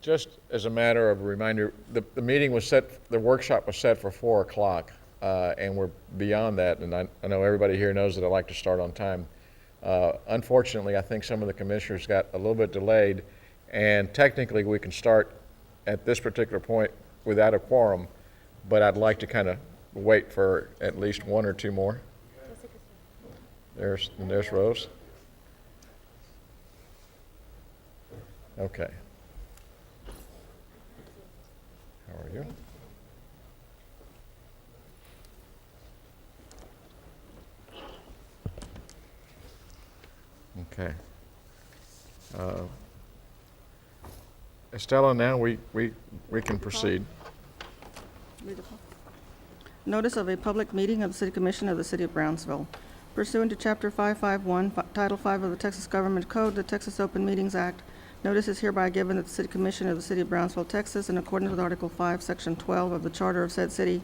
Just as a matter of a reminder, the meeting was set, the workshop was set for 4 o'clock, and we're beyond that, and I know everybody here knows that I like to start on time. Unfortunately, I think some of the commissioners got a little bit delayed, and technically we can start at this particular point without a quorum, but I'd like to kind of wait for at least one or two more. There's Rose. Okay. How are you? Okay. Estella, now we can proceed. Notice of a public meeting of the City Commission of the City of Brownsville. Pursuant to Chapter 551, Title 5 of the Texas Government Code, the Texas Open Meetings Act, notice is hereby given that the City Commission of the City of Brownsville, Texas, in accordance with Article 5, Section 12 of the Charter of said city,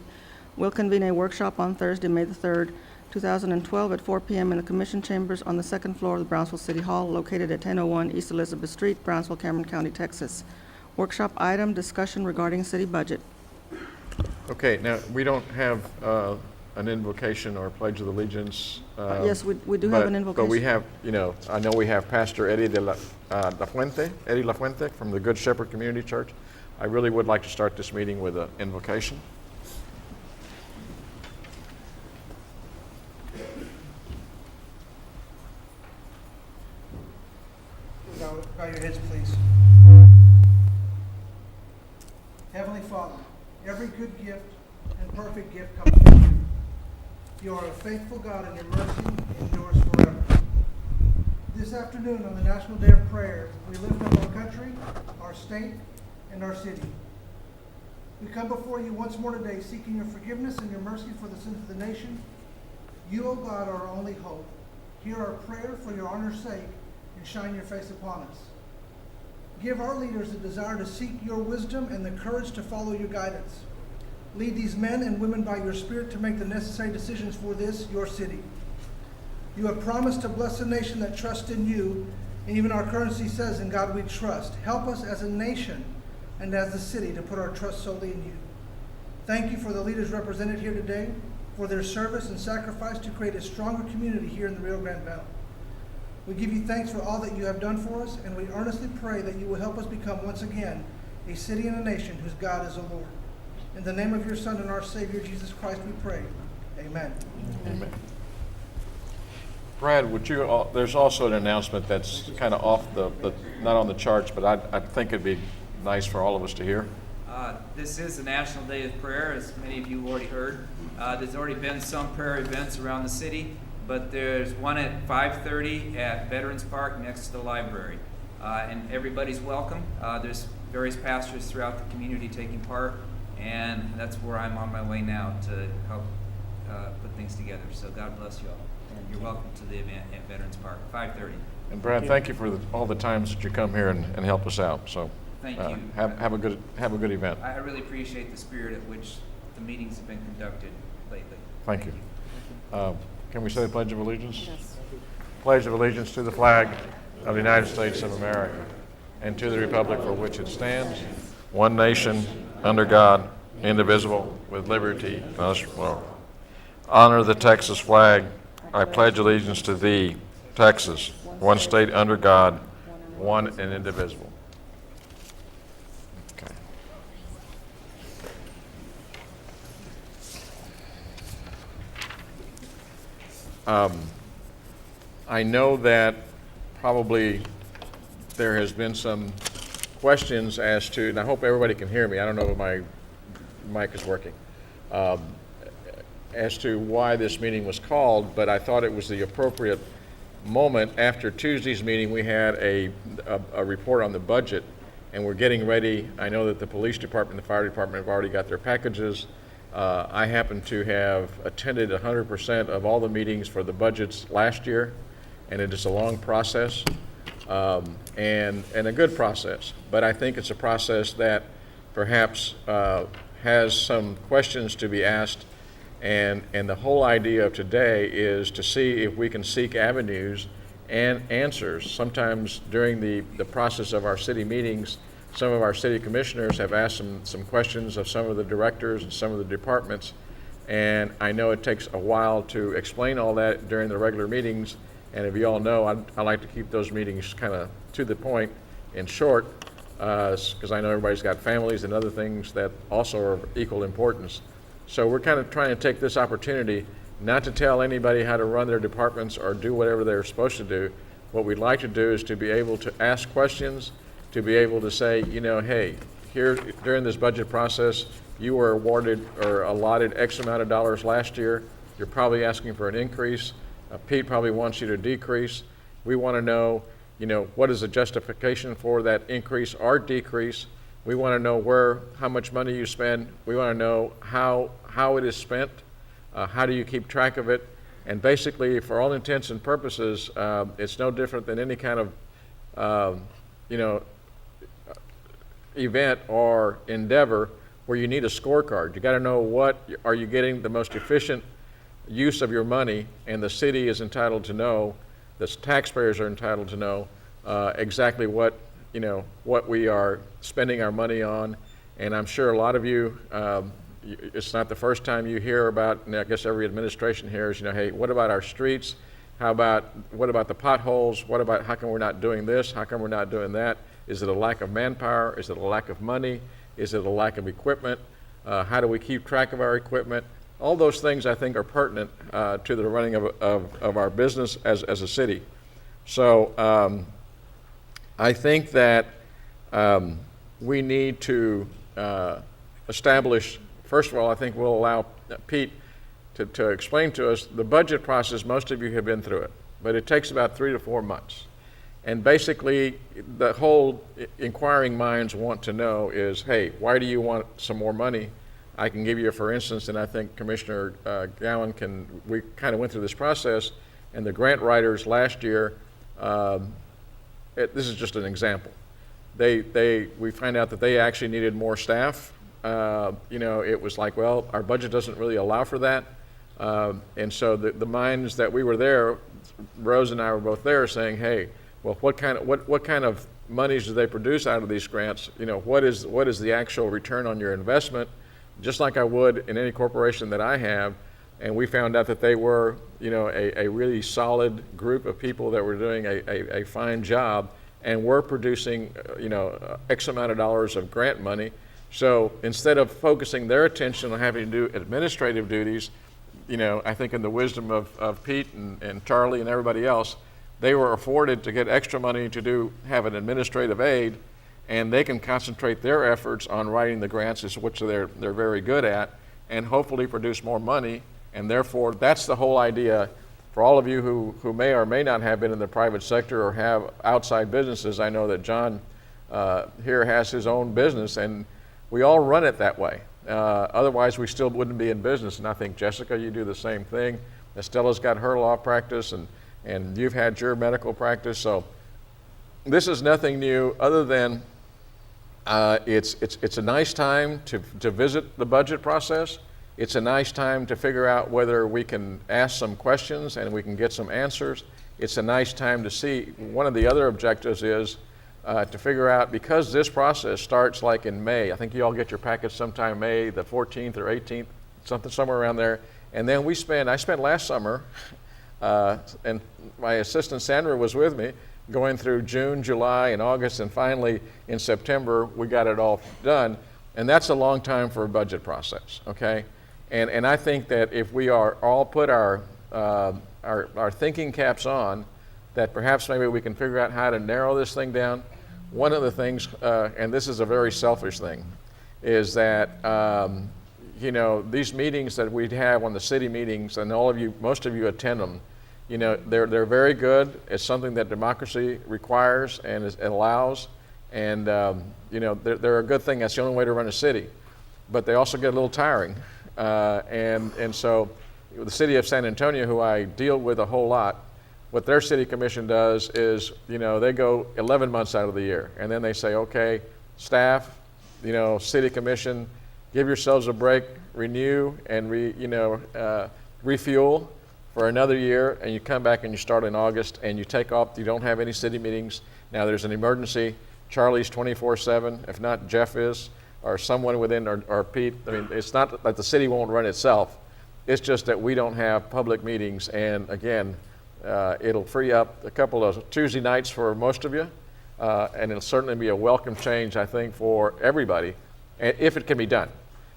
will convene a workshop on Thursday, May the 3rd, 2012 at 4 p.m. in the Commission Chambers on the second floor of the Brownsville City Hall, located at 1001 East Elizabeth Street, Brownsville, Cameron County, Texas. Workshop item, discussion regarding city budget. Okay, now, we don't have an invocation or pledge of allegiance. Yes, we do have an invocation. But we have, I know we have Pastor Eddie La Fuente from the Good Shepherd Community Church. I really would like to start this meeting with an invocation. Bow your heads, please. Heavenly Father, every good gift and perfect gift comes from you. You are a faithful God, and your mercy endures forever. This afternoon, on the National Day of Prayer, we lift up our country, our state, and our city. We come before you once more today, seeking your forgiveness and your mercy for the sins of the nation. You, O God, are our only hope. Hear our prayer for your honor's sake, and shine your face upon us. Give our leaders the desire to seek your wisdom and the courage to follow your guidance. Lead these men and women by your Spirit to make the necessary decisions for this, your city. You have promised to bless a nation that trusts in you, and even our currency says, "In God we trust." Help us as a nation and as a city to put our trust solely in you. Thank you for the leaders represented here today, for their service and sacrifice to create a stronger community here in the Rio Grande Valley. We give you thanks for all that you have done for us, and we earnestly pray that you will help us become once again a city and a nation whose God is the Lord. In the name of your Son and our Savior, Jesus Christ, we pray. Amen. Amen. Brad, there's also an announcement that's kind of off not on the charts, but I think it'd be nice for all of us to hear. This is the National Day of Prayer, as many of you have already heard. There's already been some prayer events around the city, but there's one at 5:30 at Veterans Park next to the library. And everybody's welcome. There's various pastors throughout the community taking part, and that's where I'm on my way now to help put things together. So God bless you all. And you're welcome to the event at Veterans Park, 5:30. And Brad, thank you for all the times that you come here and help us out. So Thank you. Have a good event. I really appreciate the spirit at which the meetings have been conducted lately. Thank you. Can we say the Pledge of Allegiance? Yes. Pledge of allegiance to the flag of the United States of America and to the republic for which it stands, one nation, under God, indivisible, with liberty and justice for all. Honor the Texas flag. I pledge allegiance to thee, Texas, one state under God, one and indivisible. Okay. I know that probably there has been some questions as to, and I hope everybody can hear me. I don't know if my mic is working, as to why this meeting was called, but I thought it was the appropriate moment. After Tuesday's meeting, we had a report on the budget, and we're getting ready. I know that the police department and the fire department have already got their packages. I happen to have attended 100% of all the meetings for the budgets last year, and it is a long process and a good process. But I think it's a process that perhaps has some questions to be asked, and the whole idea of today is to see if we can seek avenues and answers. Sometimes during the process of our city meetings, some of our city commissioners have asked some questions of some of the directors and some of the departments. And I know it takes a while to explain all that during the regular meetings. And if you all know, I like to keep those meetings kind of to the point and short, because I know everybody's got families and other things that also are of equal importance. So we're kind of trying to take this opportunity not to tell anybody how to run their departments or do whatever they're supposed to do. What we'd like to do is to be able to ask questions, to be able to say, you know, hey, here during this budget process, you were awarded or allotted X amount of dollars last year. You're probably asking for an increase. Pete probably wants you to decrease. We want to know, you know, what is the justification for that increase or decrease. We want to know how much money you spend. We want to know how it is spent. How do you keep track of it? And basically, for all intents and purposes, it's no different than any kind of, event or endeavor where you need a scorecard. You got to know what are you getting the most efficient use of your money, and the city is entitled to know, the taxpayers are entitled to know exactly what we are spending our money on. And I'm sure a lot of you, it's not the first time you hear about, and I guess every administration hears, hey, what about our streets? What about the potholes? How come we're not doing this? How come we're not doing that? Is it a lack of manpower? Is it a lack of money? Is it a lack of equipment? How do we keep track of our equipment? All those things I think are pertinent to the running of our business as a city. So I think that we need to establish, first of all, I think we'll allow Pete to explain to us the budget process. Most of you have been through it, but it takes about 3 to 4 months. And basically, the whole inquiring minds want to know is, hey, why do you want some more money? I can give you, for instance, and I think Commissioner Gowan we kind of went through this process, and the grant writers last year, this is just an example. We find out that they actually needed more staff. It was like, well, our budget doesn't really allow for that. And so the minds that we were there, Rose and I were both there, saying, hey, well, what kind of monies do they produce out of these grants? What is the actual return on your investment? Just like I would in any corporation that I have. And we found out that they were, a really solid group of people that were doing a fine job and were producing, X amount of dollars of grant money. So instead of focusing their attention on having to do administrative duties, I think in the wisdom of Pete and Charlie and everybody else, they were afforded to get extra money to have an administrative aid, and they can concentrate their efforts on writing the grants, which they're very good at, and hopefully produce more money. And therefore, that's the whole idea. For all of you who may or may not have been in the private sector or have outside businesses, I know that John here has his own business, and we all run it that way. Otherwise, we still wouldn't be in business. And I think, Jessica, you do the same thing. Estella's got her law practice, and you've had your medical practice. So this is nothing new other than it's a nice time to visit the budget process. It's a nice time to figure out whether we can ask some questions and we can get some answers. It's a nice time to see. One of the other objectives is to figure out, because this process starts like in May. I think you all get your packets sometime May the 14th or 18th, somewhere around there. And then I spent last summer, and my assistant Sandra was with me, going through June, July, and August, and finally in September we got it all done. And that's a long time for a budget process, okay? And I think that if we are all put our thinking caps on, that perhaps maybe we can figure out how to narrow this thing down. One of the things, and this is a very selfish thing, is that these meetings that we have on the city meetings, and most of you attend them, they're very good. It's something that democracy requires and allows, and they're a good thing. That's the only way to run a city. But they also get a little tiring, and so the city of San Antonio, who I deal with a whole lot, what their city commission does is, they go 11 months out of the year, and then they say, okay, staff, city commission, give yourselves a break, renew, and refuel for another year, and you come back and you start in August, and you take off. You don't have any city meetings. Now there's an emergency. Charlie's 24/7. If not, Jeff is, or someone within, or Pete. I mean, it's not that the city won't run itself. It's just that we don't have public meetings, and again, it'll free up a couple of Tuesday nights for most of you, and it'll certainly be a welcome change, I think, for everybody, if it can be done.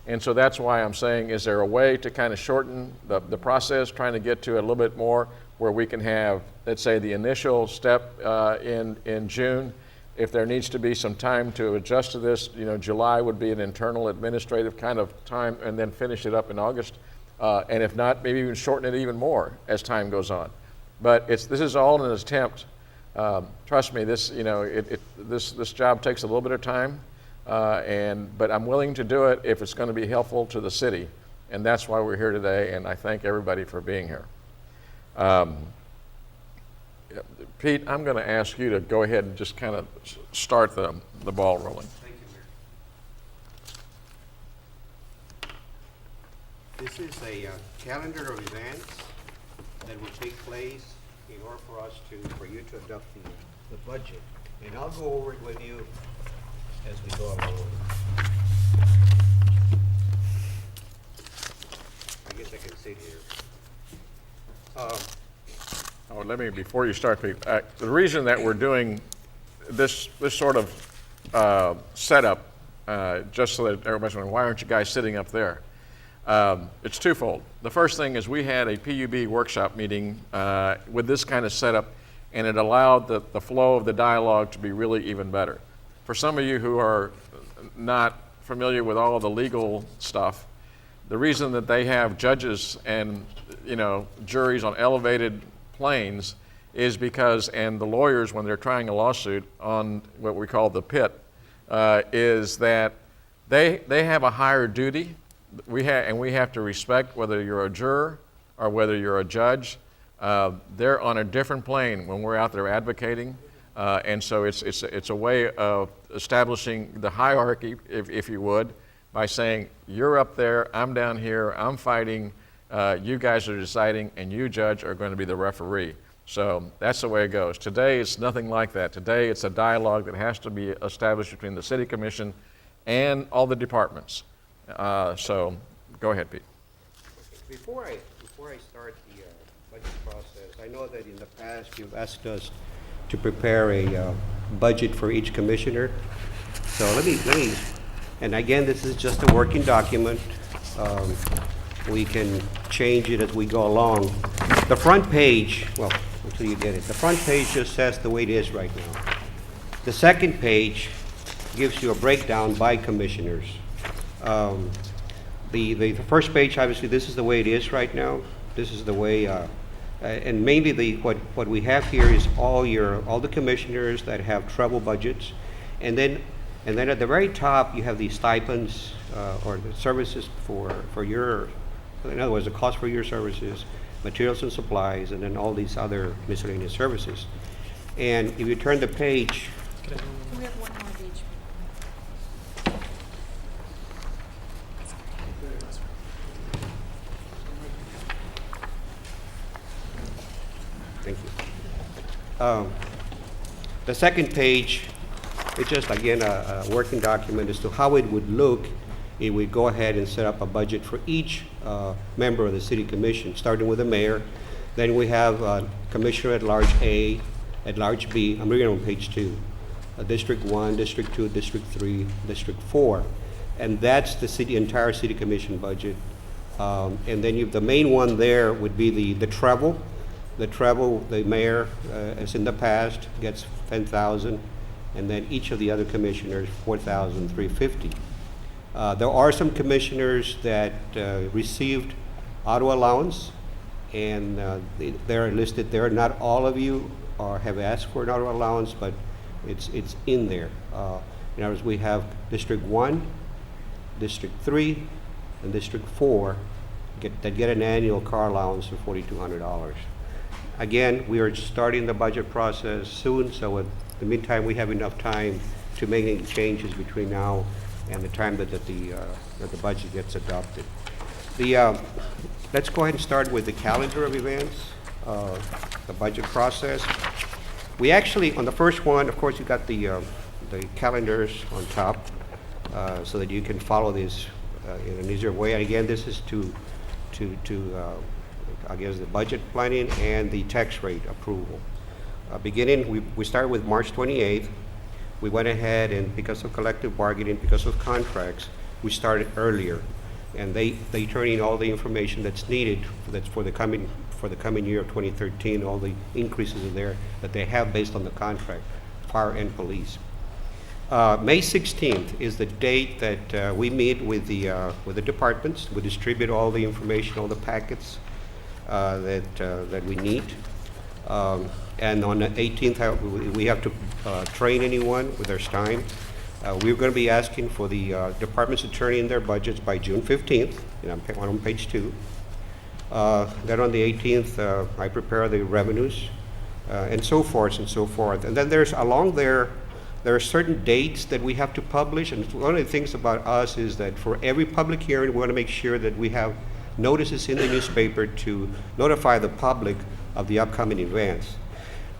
And so that's why I'm saying, is there a way to kind of shorten the process, trying to get to a little bit more where we can have, let's say, the initial step in June. If there needs to be some time to adjust to this, July would be an internal administrative kind of time, and then finish it up in August. And if not, maybe even shorten it even more as time goes on. But this is all an attempt. Trust me, this job takes a little bit of time, but I'm willing to do it if it's going to be helpful to the city, and that's why we're here today. And I thank everybody for being here. Pete, I'm going to ask you to go ahead and just kind of start the ball rolling. Thank you, Mayor. This is a calendar of events that will take place in order for you to adopt the budget. And I'll go over it with you as we go along. I guess I can sit here. Before you start, Pete, the reason that we're doing this sort of setup, just so that everybody's wondering, why aren't you guys sitting up there? It's twofold. The first thing is we had a PUB workshop meeting with this kind of setup, and it allowed the flow of the dialogue to be really even better. For some of you who are not familiar with all of the legal stuff, the reason that they have judges and juries on elevated planes is because, and the lawyers when they're trying a lawsuit on what we call the pit, is that they have a higher duty. We have to respect whether you're a juror or whether you're a judge. They're on a different plane when we're out there advocating, and so it's a way of establishing the hierarchy, if you would, by saying you're up there, I'm down here, I'm fighting. You guys are deciding, and you, judge, are going to be the referee. So that's the way it goes. Today, it's nothing like that. Today, it's a dialogue that has to be established between the City Commission and all the departments. So go ahead, Pete. Before I start the budget process, I know that in the past you've asked us to prepare a budget for each commissioner. So let me, and again, this is just a working document. We can change it as we go along. The front page, well, until you get it, the front page just says the way it is right now. The second page gives you a breakdown by commissioners. The first page, obviously, this is the way it is right now. This is the way, and mainly what we have here is all the commissioners that have travel budgets, and then at the very top you have the stipends or the services for your. In other words, the cost for your services, materials and supplies, and then all these other miscellaneous services. And if you turn the page, We have one more page. thank you. The second page, it's just again a working document as to how it would look if we go ahead and set up a budget for each member of the City Commission, starting with the mayor. Then we have Commissioner at Large A, at Large B. I'm reading on page 2. District 1, District 2, District 3, District 4. And that's the entire City Commission budget. And then the main one there would be the travel. The travel, the mayor, as in the past, gets $10,000, and then each of the other commissioners, $4,350. There are some commissioners that received auto allowance, and they're listed there. Not all of you have asked for an auto allowance, but it's in there. In other words, we have District 1, District 3, and District 4 that get an annual car allowance of $4,200. Again, we are starting the budget process soon, so in the meantime, we have enough time to make any changes between now and the time that the budget gets adopted. Let's go ahead and start with the calendar of events, the budget process. We actually, on the first one, of course, you got the the calendars on top so that you can follow this in an easier way. And again, this is to I guess, the budget planning and the tax rate approval. Beginning, we started with March 28th. We went ahead and because of collective bargaining, because of contracts, we started earlier. And they turn in all the information that's needed for the coming year of 2013, all the increases are there that they have based on the contract, fire and police. May 16th is the date that we meet with the departments. We distribute all the information, all the packets that we need. And on the 18th, we have to train anyone with their time. We're going to be asking for the departments to turn in their budgets by June 15th, and I'm on page 2. Then on the 18th, I prepare the revenues, and so forth and so forth. And then there's along there are certain dates that we have to publish, and one of the things about us is that for every public hearing, we want to make sure that we have notices in the newspaper to notify the public of the upcoming events.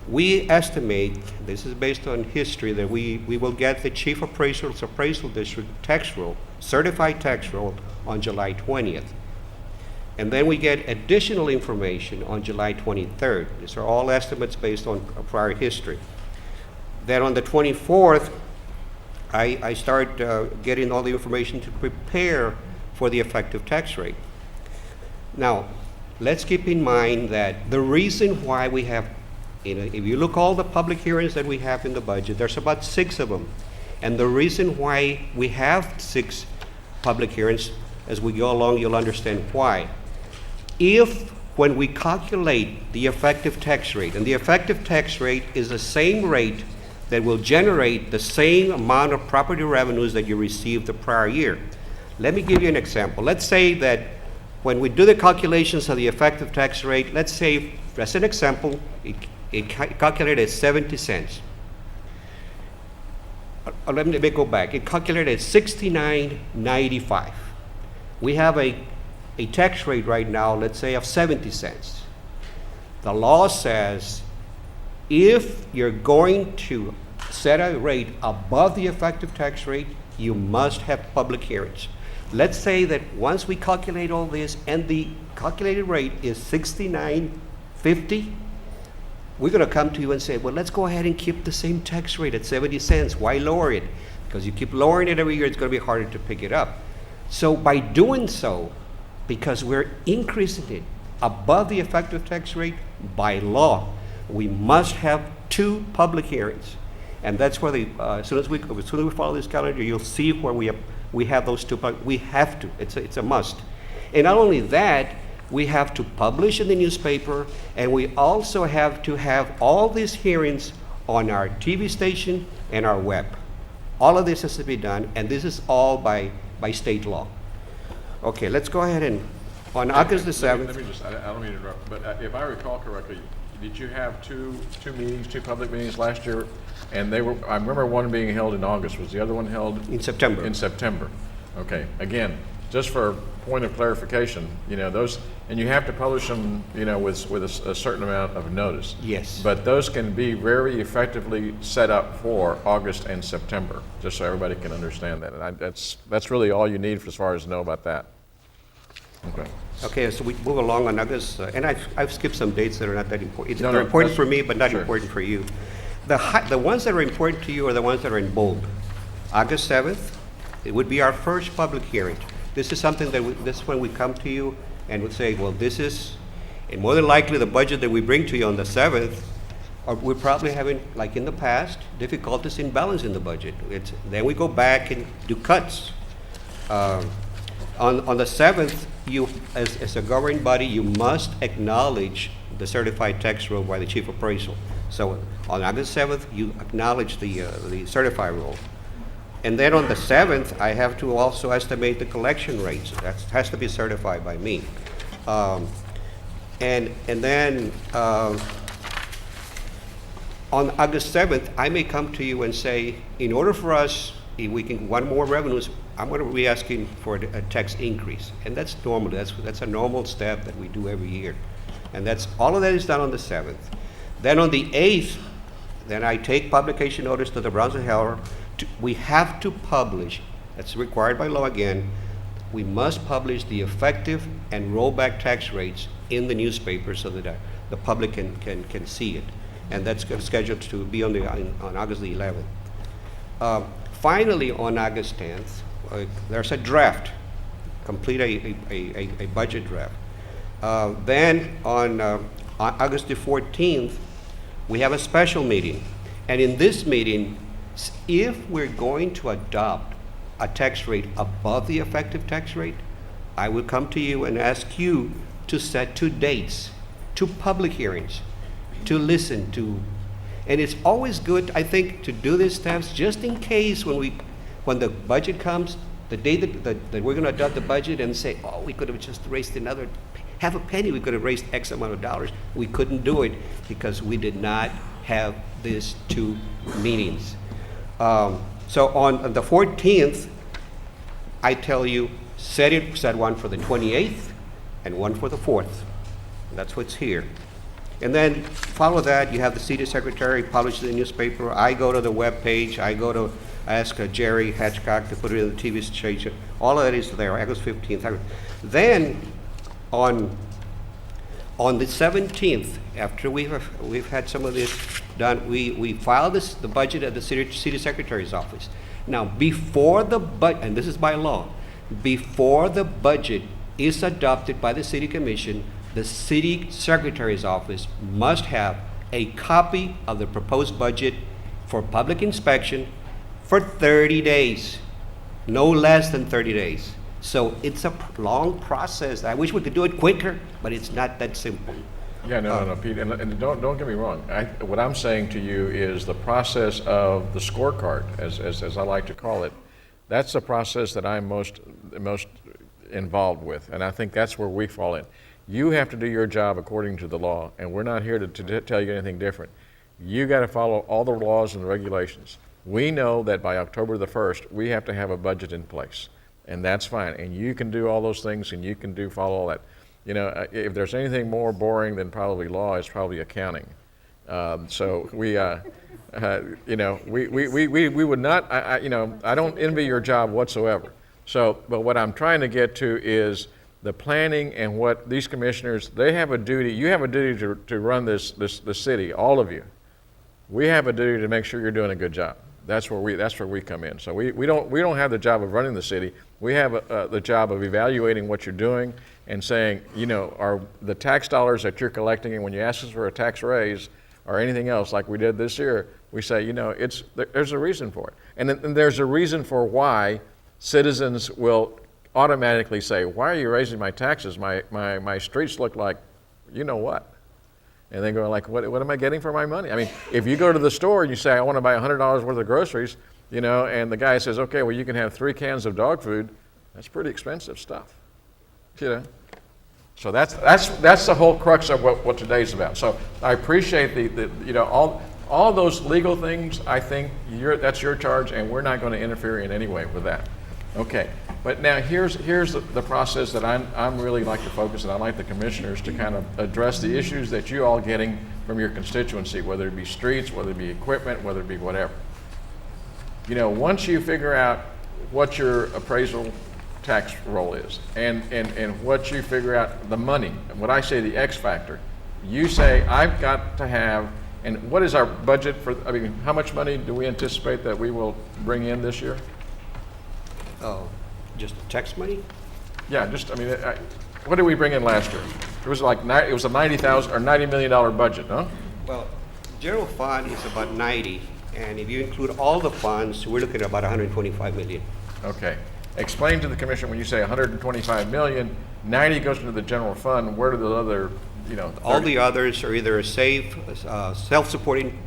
We estimate, this is based on history, that we will get the Chief Appraiser's Appraisal District tax roll, certified tax roll, on July 20th. And then we get additional information on July 23rd. These are all estimates based on prior history. Then on the 24th, I start getting all the information to prepare for the effective tax rate. Now, let's keep in mind that the reason why we have, if you look all the public hearings that we have in the budget, there's about 6 of them. And the reason why we have 6 public hearings, as we go along, you'll understand why. If, when we calculate the effective tax rate, and the effective tax rate is the same rate that will generate the same amount of property revenues that you received the prior year. Let me give you an example. Let's say that when we do the calculations of the effective tax rate, let's say, as an example, it calculated at 70 cents. Let me go back. It calculated at $69.95. We have a tax rate right now, let's say, of 70 cents. The law says if you're going to set a rate above the effective tax rate, you must have public hearings. Let's say that once we calculate all this and the calculated rate is $69.50, we're going to come to you and say, well, let's go ahead and keep the same tax rate at 70 cents. Why lower it? Because you keep lowering it every year, it's going to be harder to pick it up. So by doing so, because we're increasing it above the effective tax rate by law, we must have 2 public hearings. And that's where as soon as we follow this calendar, you'll see where we have those 2. We have to. It's a must. And not only that, we have to publish in the newspaper, and we also have to have all these hearings on our TV station and our web. All of this has to be done, and this is all by state law. Okay, let's go ahead and, on August the 7th. Let me just, I don't mean to interrupt, but if I recall correctly, did you have two meetings, 2 public meetings last year? And they were, I remember one being held in August. Was the other one held? In September. In September. Okay. Again, just for point of clarification, those, and you have to publish them, with a certain amount of notice. Yes. But those can be very effectively set up for August and September, just so everybody can understand that. And that's really all you need as far as to know about that. Okay. Okay, so we move along on August, and I've skipped some dates that are not that important. No, They're important that's- for me, but not sure. important for you. The ones that are important to you are the ones that are in bold. August 7th, it would be our first public hearing. This is something that this is when we come to you and would say, well, this is, and more than likely the budget that we bring to you on the 7th, or we're probably having, like in the past, difficulties in balancing the budget. Then we go back and do cuts. On the 7th, you, as a governing body, you must acknowledge the certified tax roll by the chief appraisal. So on August 7th, you acknowledge the certified roll. And then on the 7th, I have to also estimate the collection rates. That has to be certified by me. And then on August 7th, I may come to you and say, in order for us, if we can want more revenues, I'm going to be asking for a tax increase. And that's normal. That's a normal step that we do every year. And all of that is done on the 7th. Then on the 8th, then I take publication notice to the Brownsville Herald. we have to publish, that's required by law again, we must publish the effective and rollback tax rates in the newspaper so that the public can see it. And that's scheduled to be on August the 11th. Finally, on August 10th, there's a draft, complete a budget draft. Then on August the 14th, we have a special meeting. And in this meeting, if we're going to adopt a tax rate above the effective tax rate, I will come to you and ask you to set 2 dates, 2 public hearings, to listen to. And it's always good, I think, to do these steps just in case when the budget comes, the day that we're going to adopt the budget and say, oh, we could have just raised another half a penny, we could have raised X amount of dollars. We couldn't do it because we did not have these 2 meetings. So on the 14th, I tell you, set one for the 28th and one for the 4th. That's what's here. And then follow that, you have the city secretary publish the newspaper. I go to the web page. I ask Jerry Hatchcock to put it in the TV station. All of that is there, August 15th. Then on the 17th, after we've had some of this done, we file the budget at the city secretary's office. Now, before the budget, and this is by law, before the budget is adopted by the city commission, the city secretary's office must have a copy of the proposed budget for public inspection for 30 days, no less than 30 days. So it's a long process. I wish we could do it quicker, but it's not that simple. Yeah, no, Pete, and don't get me wrong. What I'm saying to you is the process of the scorecard, as I like to call it, that's the process that I'm most involved with, and I think that's where we fall in. You have to do your job according to the law, and we're not here to tell you anything different. You got to follow all the laws and the regulations. We know that by October the 1st, we have to have a budget in place, and that's fine. And you can do all those things, and you can follow all that. You know, if there's anything more boring than probably law, it's probably accounting. So we, you know, we would not, you know, I don't envy your job whatsoever. So, but what I'm trying to get to is the planning and what these commissioners, they have a duty, you have a duty to run the city, all of you. We have a duty to make sure you're doing a good job. That's where we come in. So we don't have the job of running the city. We have the job of evaluating what you're doing and saying, you know, are the tax dollars that you're collecting, and when you ask us for a tax raise or anything else like we did this year, we say, you know, there's a reason for it. And there's a reason for why citizens will automatically say, why are you raising my taxes? My streets look like, you know what? And they go like, what am I getting for my money? I mean, if you go to the store and you say, I want to buy $100 worth of groceries, you know, and the guy says, okay, well, you can have 3 cans of dog food, that's pretty expensive stuff, you know? So that's the whole crux of what today's about. So I appreciate the you know, all those legal things. I think that's your charge, and we're not going to interfere in any way with that. Okay, but now here's the process that I'm really like to focus, and I like the commissioners to kind of address the issues that you all getting from your constituency, whether it be streets, whether it be equipment, whether it be whatever. You know, once you figure out what your appraisal tax roll is, and what you figure out the money, what I say the X factor, you say I've got to have, and what is our budget for, I mean, how much money do we anticipate that we will bring in this year? Oh, just tax money? Yeah, just, I mean, what did we bring in last year? It was like, it was a $90,000 or $90 million budget, huh? Well, general fund is about 90, and if you include all the funds, we're looking at about 125 million. Okay. Explain to the commission, when you say 125 million, 90 goes into the general fund, where do the other, you know, 30? All the others are either self-supporting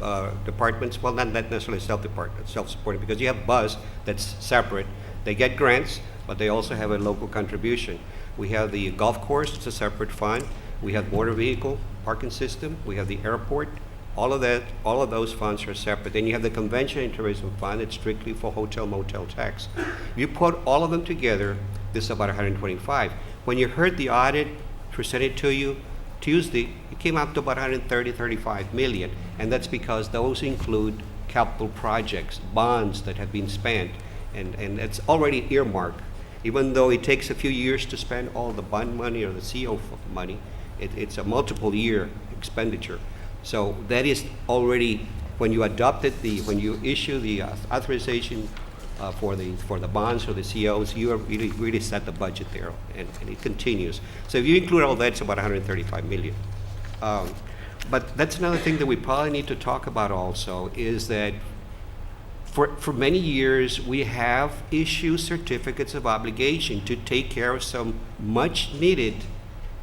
departments, well, not necessarily self-supporting, because you have BUS that's separate. They get grants, but they also have a local contribution. We have the golf course, it's a separate fund. We have motor vehicle parking system. We have the airport. All of those funds are separate. Then you have the convention and tourism fund. It's strictly for hotel motel tax. You put all of them together, this is about 125. When you heard the audit presented to you Tuesday, it came up to about 135 million, and that's because those include capital projects, bonds that have been spent, and it's already earmarked. Even though it takes a few years to spend all the bond money or the CO money, it's a multiple year expenditure. So that is already, when you when you issue the authorization for the bonds or the COs, you are really set the budget there, and it continues. So if you include all that, it's about 135 million. But that's another thing that we probably need to talk about also, is that for many years, we have issued certificates of obligation to take care of some much-needed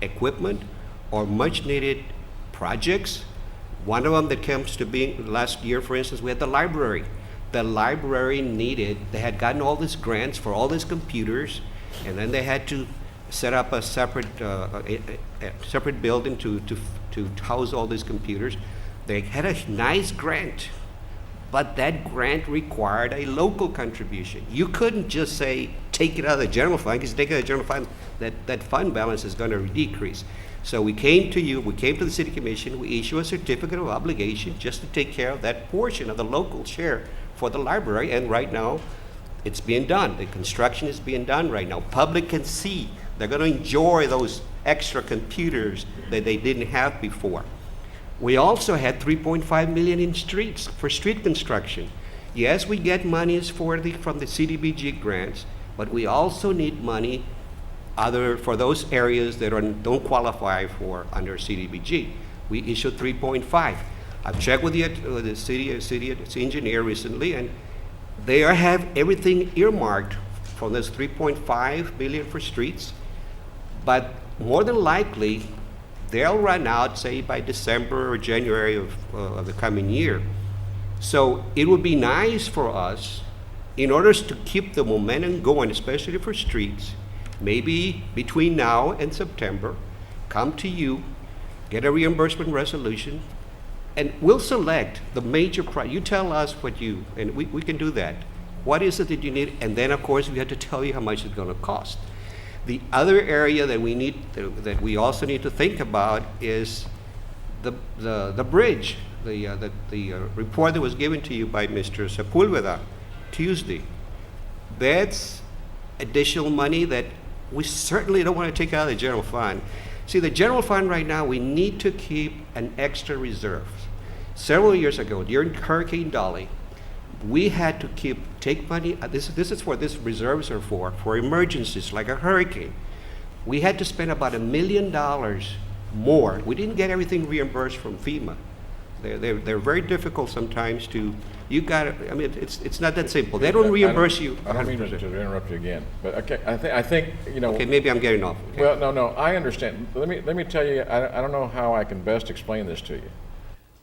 equipment or much-needed projects. One of them that comes to being last year, for instance, we had the library. The library they had gotten all these grants for all these computers, and then they had to set up a separate separate building to house all these computers. They had a nice grant, but that grant required a local contribution. You couldn't just say, take it out of the general fund, because take it out of the general fund, that fund balance is going to decrease. So we came to you, we came to the city commission, we issue a certificate of obligation just to take care of that portion of the local share for the library, and right now, it's being done. The construction is being done right now. Public can see. They're going to enjoy those extra computers that they didn't have before. We also had 3.5 million in streets for street construction. Yes, we get monies from the CDBG grants, but we also need money for those areas that don't qualify for under CDBG. We issued 3.5. I've checked with the city engineer recently, and they have everything earmarked from this 3.5 billion for streets, but more than likely, they'll run out, say, by December or January of the coming year. So it would be nice for us, in order to keep the momentum going, especially for streets, maybe between now and September, come to you, get a reimbursement resolution, and we'll select the major you tell us and we can do that. What is it that you need? And then, of course, we have to tell you how much it's going to cost. The other area that we also need to think about is the bridge, the report that was given to you by Mr. Sepulveda Tuesday. That's additional money that we certainly don't want to take out of the general fund. See, the general fund right now, we need to keep an extra reserve. Several years ago, during Hurricane Dolly, we had to take money. This is what these reserves are for emergencies like a hurricane. We had to spend about $1 million more. We didn't get everything reimbursed from FEMA. They're very difficult sometimes to. It's not that simple. They don't reimburse you. I don't mean to interrupt you again, but okay, I think Okay, maybe I'm getting off. Okay. Well, no, I understand. Let me tell you. I don't know how I can best explain this to you,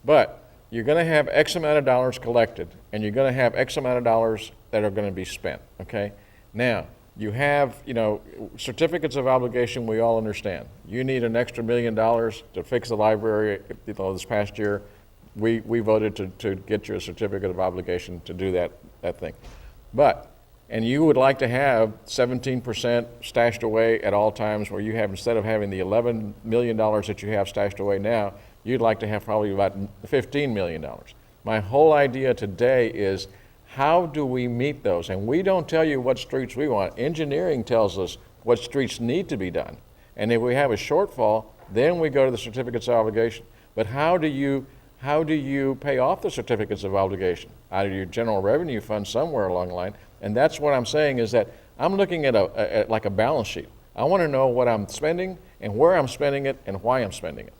but you're going to have X amount of dollars collected, and you're going to have X amount of dollars that are going to be spent, okay? Now, you have, certificates of obligation, we all understand. You need an extra $1 million to fix the library, this past year. We voted to get you a certificate of obligation to do that thing. And you would like to have 17% stashed away at all times, where you have, instead of having the $11 million that you have stashed away now, you'd like to have probably about $15 million. My whole idea today is, how do we meet those? And we don't tell you what streets we want. Engineering tells us what streets need to be done. And if we have a shortfall, then we go to the certificates of obligation. But how do you pay off the certificates of obligation? Out of your general revenue fund somewhere along the line. And that's what I'm saying, is that I'm looking at like a balance sheet. I want to know what I'm spending and where I'm spending it and why I'm spending it.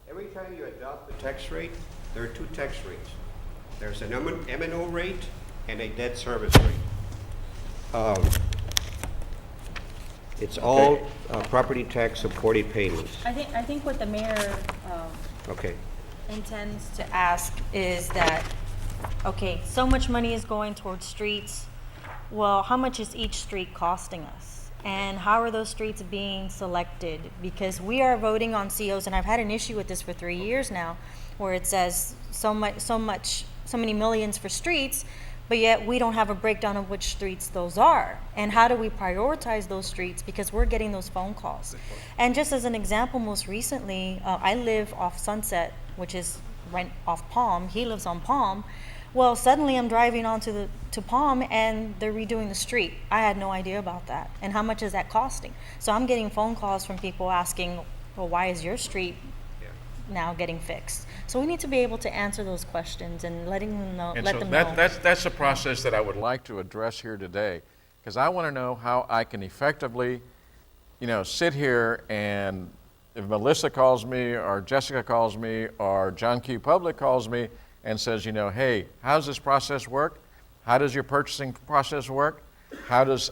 Every time you adopt the tax rate, there are two tax rates. There's an M&O rate and a debt service rate. It's all property tax supported payments. I think what the mayor Okay. intends to ask is that, okay, so much money is going towards streets. Well, how much is each street costing us? And how are those streets being selected? Because we are voting on COs, and I've had an issue with this for 3 years now, where it says so many millions for streets, but yet we don't have a breakdown of which streets those are. And how do we prioritize those streets? Because we're getting those phone calls. And just as an example, most recently, I live off Sunset, which is right off Palm. He lives on Palm. Well, suddenly I'm driving to Palm and they're redoing the street. I had no idea about that. And how much is that costing? So I'm getting phone calls from people asking, well, why is your street now getting fixed? So we need to be able to answer those questions and let them know. And so that's a process that I would like to address here today, because I want to know how I can effectively, sit here and if Melissa calls me or Jessica calls me or John Q. Public calls me and says, hey, how does this process work? How does your purchasing process work? I was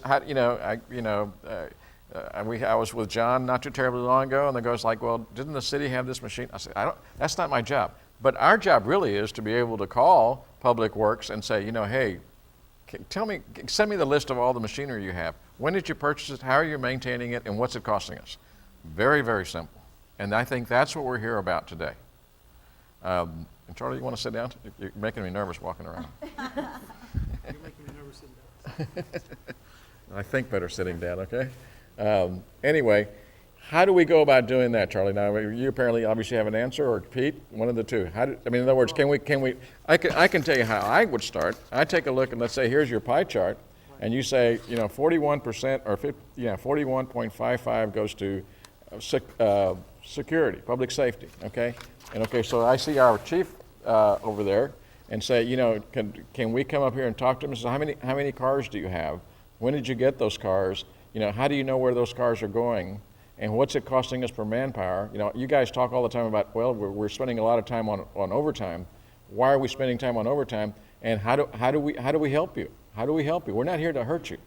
with John not too terribly long ago, and the guy's like, well, didn't the city have this machine? I said, that's not my job. But our job really is to be able to call Public Works and say, hey, send me the list of all the machinery you have. When did you purchase it? How are you maintaining it? And what's it costing us? Very, very simple. And I think that's what we're here about today. And Charlie, you want to sit down? You're making me nervous walking around. You're making me nervous sitting down. I think better sitting down, okay? Anyway, how do we go about doing that, Charlie? Now, you apparently obviously have an answer, or Pete, one of the two. In other words, I can tell you how I would start. I take a look and let's say, here's your pie chart, and you say, 41% or 41.55 goes to security, public safety, okay? And okay, so I see our chief over there and say, can we come up here and talk to him? So how many cars do you have? When did you get those cars? How do you know where those cars are going? And what's it costing us per manpower? You guys talk all the time about, well, we're spending a lot of time on overtime. Why are we spending time on overtime? And how do we help you? How do we help you? We're not here to hurt you.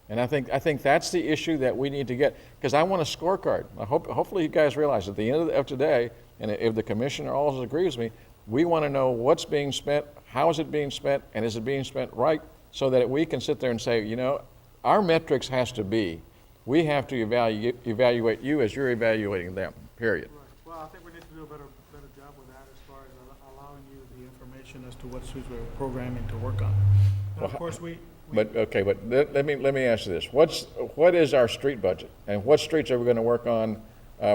And I think that's the issue that we need to get, because I want a scorecard. Hopefully you guys realize at the end of today, and if the commissioner also agrees with me, we want to know what's being spent, how is it being spent, and is it being spent right, so that we can sit there and say, our metrics has to be, we have to evaluate you as you're evaluating them, period. Right. Well, I think we need to do a better job with that as far as allowing you the information as to what suits we're programming to work on. And of course, But let me ask you this: what is our street budget, and what streets are we going to work on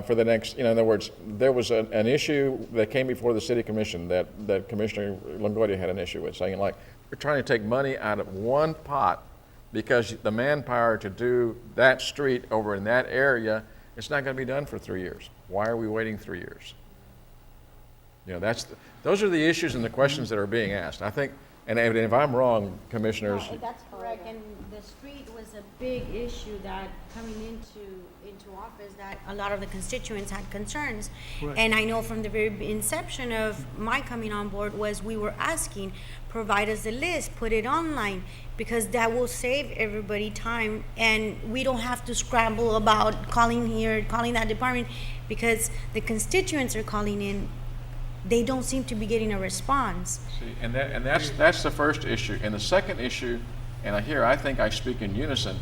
for the next? In other words, there was an issue that came before the city commission that Commissioner Longoria had an issue with, saying like, we're trying to take money out of one pot because the manpower to do that street over in that area, it's not going to be done for 3 years. Why are we waiting 3 years? Those are the issues and the questions that are being asked. I think. And if I'm wrong, commissioners. No, that's correct, and the street was a big issue that coming into office, that a lot of the constituents had concerns. Right. And I know from the very inception of my coming on board was we were asking, provide us a list, put it online, because that will save everybody time, and we don't have to scramble about calling here, calling that department, because the constituents are calling in. They don't seem to be getting a response. See, and that's the first issue. And the second issue, and I think I speak in unison,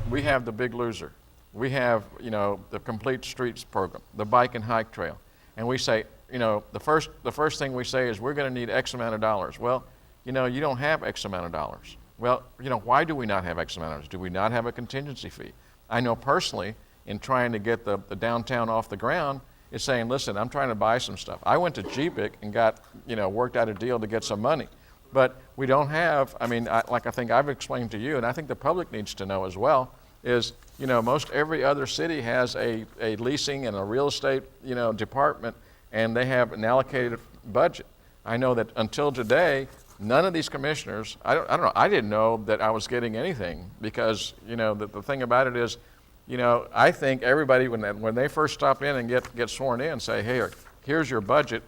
we have the big loser. We have, the Complete Streets program, the bike and hike trail. And we say, the first thing we say is we're going to need X amount of dollars. Well, you don't have X amount of dollars. Well, why do we not have X amount of dollars? Do we not have a contingency fee? I know personally, in trying to get the downtown off the ground, is saying, listen, I'm trying to buy some stuff. I went to GBIC and got, worked out a deal to get some money. But we don't have, I think I've explained to you, and I think the public needs to know as well, is, most every other city has a leasing and a real estate, department, and they have an allocated budget. I know that until today, none of these commissioners, I don't know, I didn't know that I was getting anything, because, the thing about it is, I think everybody, when they first stop in and get sworn in, say, hey, here's your budget.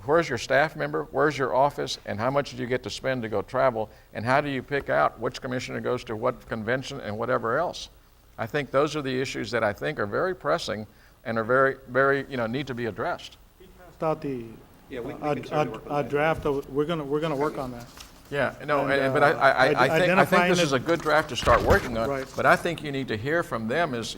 Where's your staff member? Where's your office? And how much did you get to spend to go travel? And how do you pick out which commissioner goes to what convention and whatever else? I think those are the issues that I think are very pressing and are very, very, need to be addressed. passed out Yeah, we can certainly work on a that. draft of, we're gonna work on that. Yeah, no, And, but I think identifying this it- is a good draft to start working on. Right. But I think you need to hear from them is,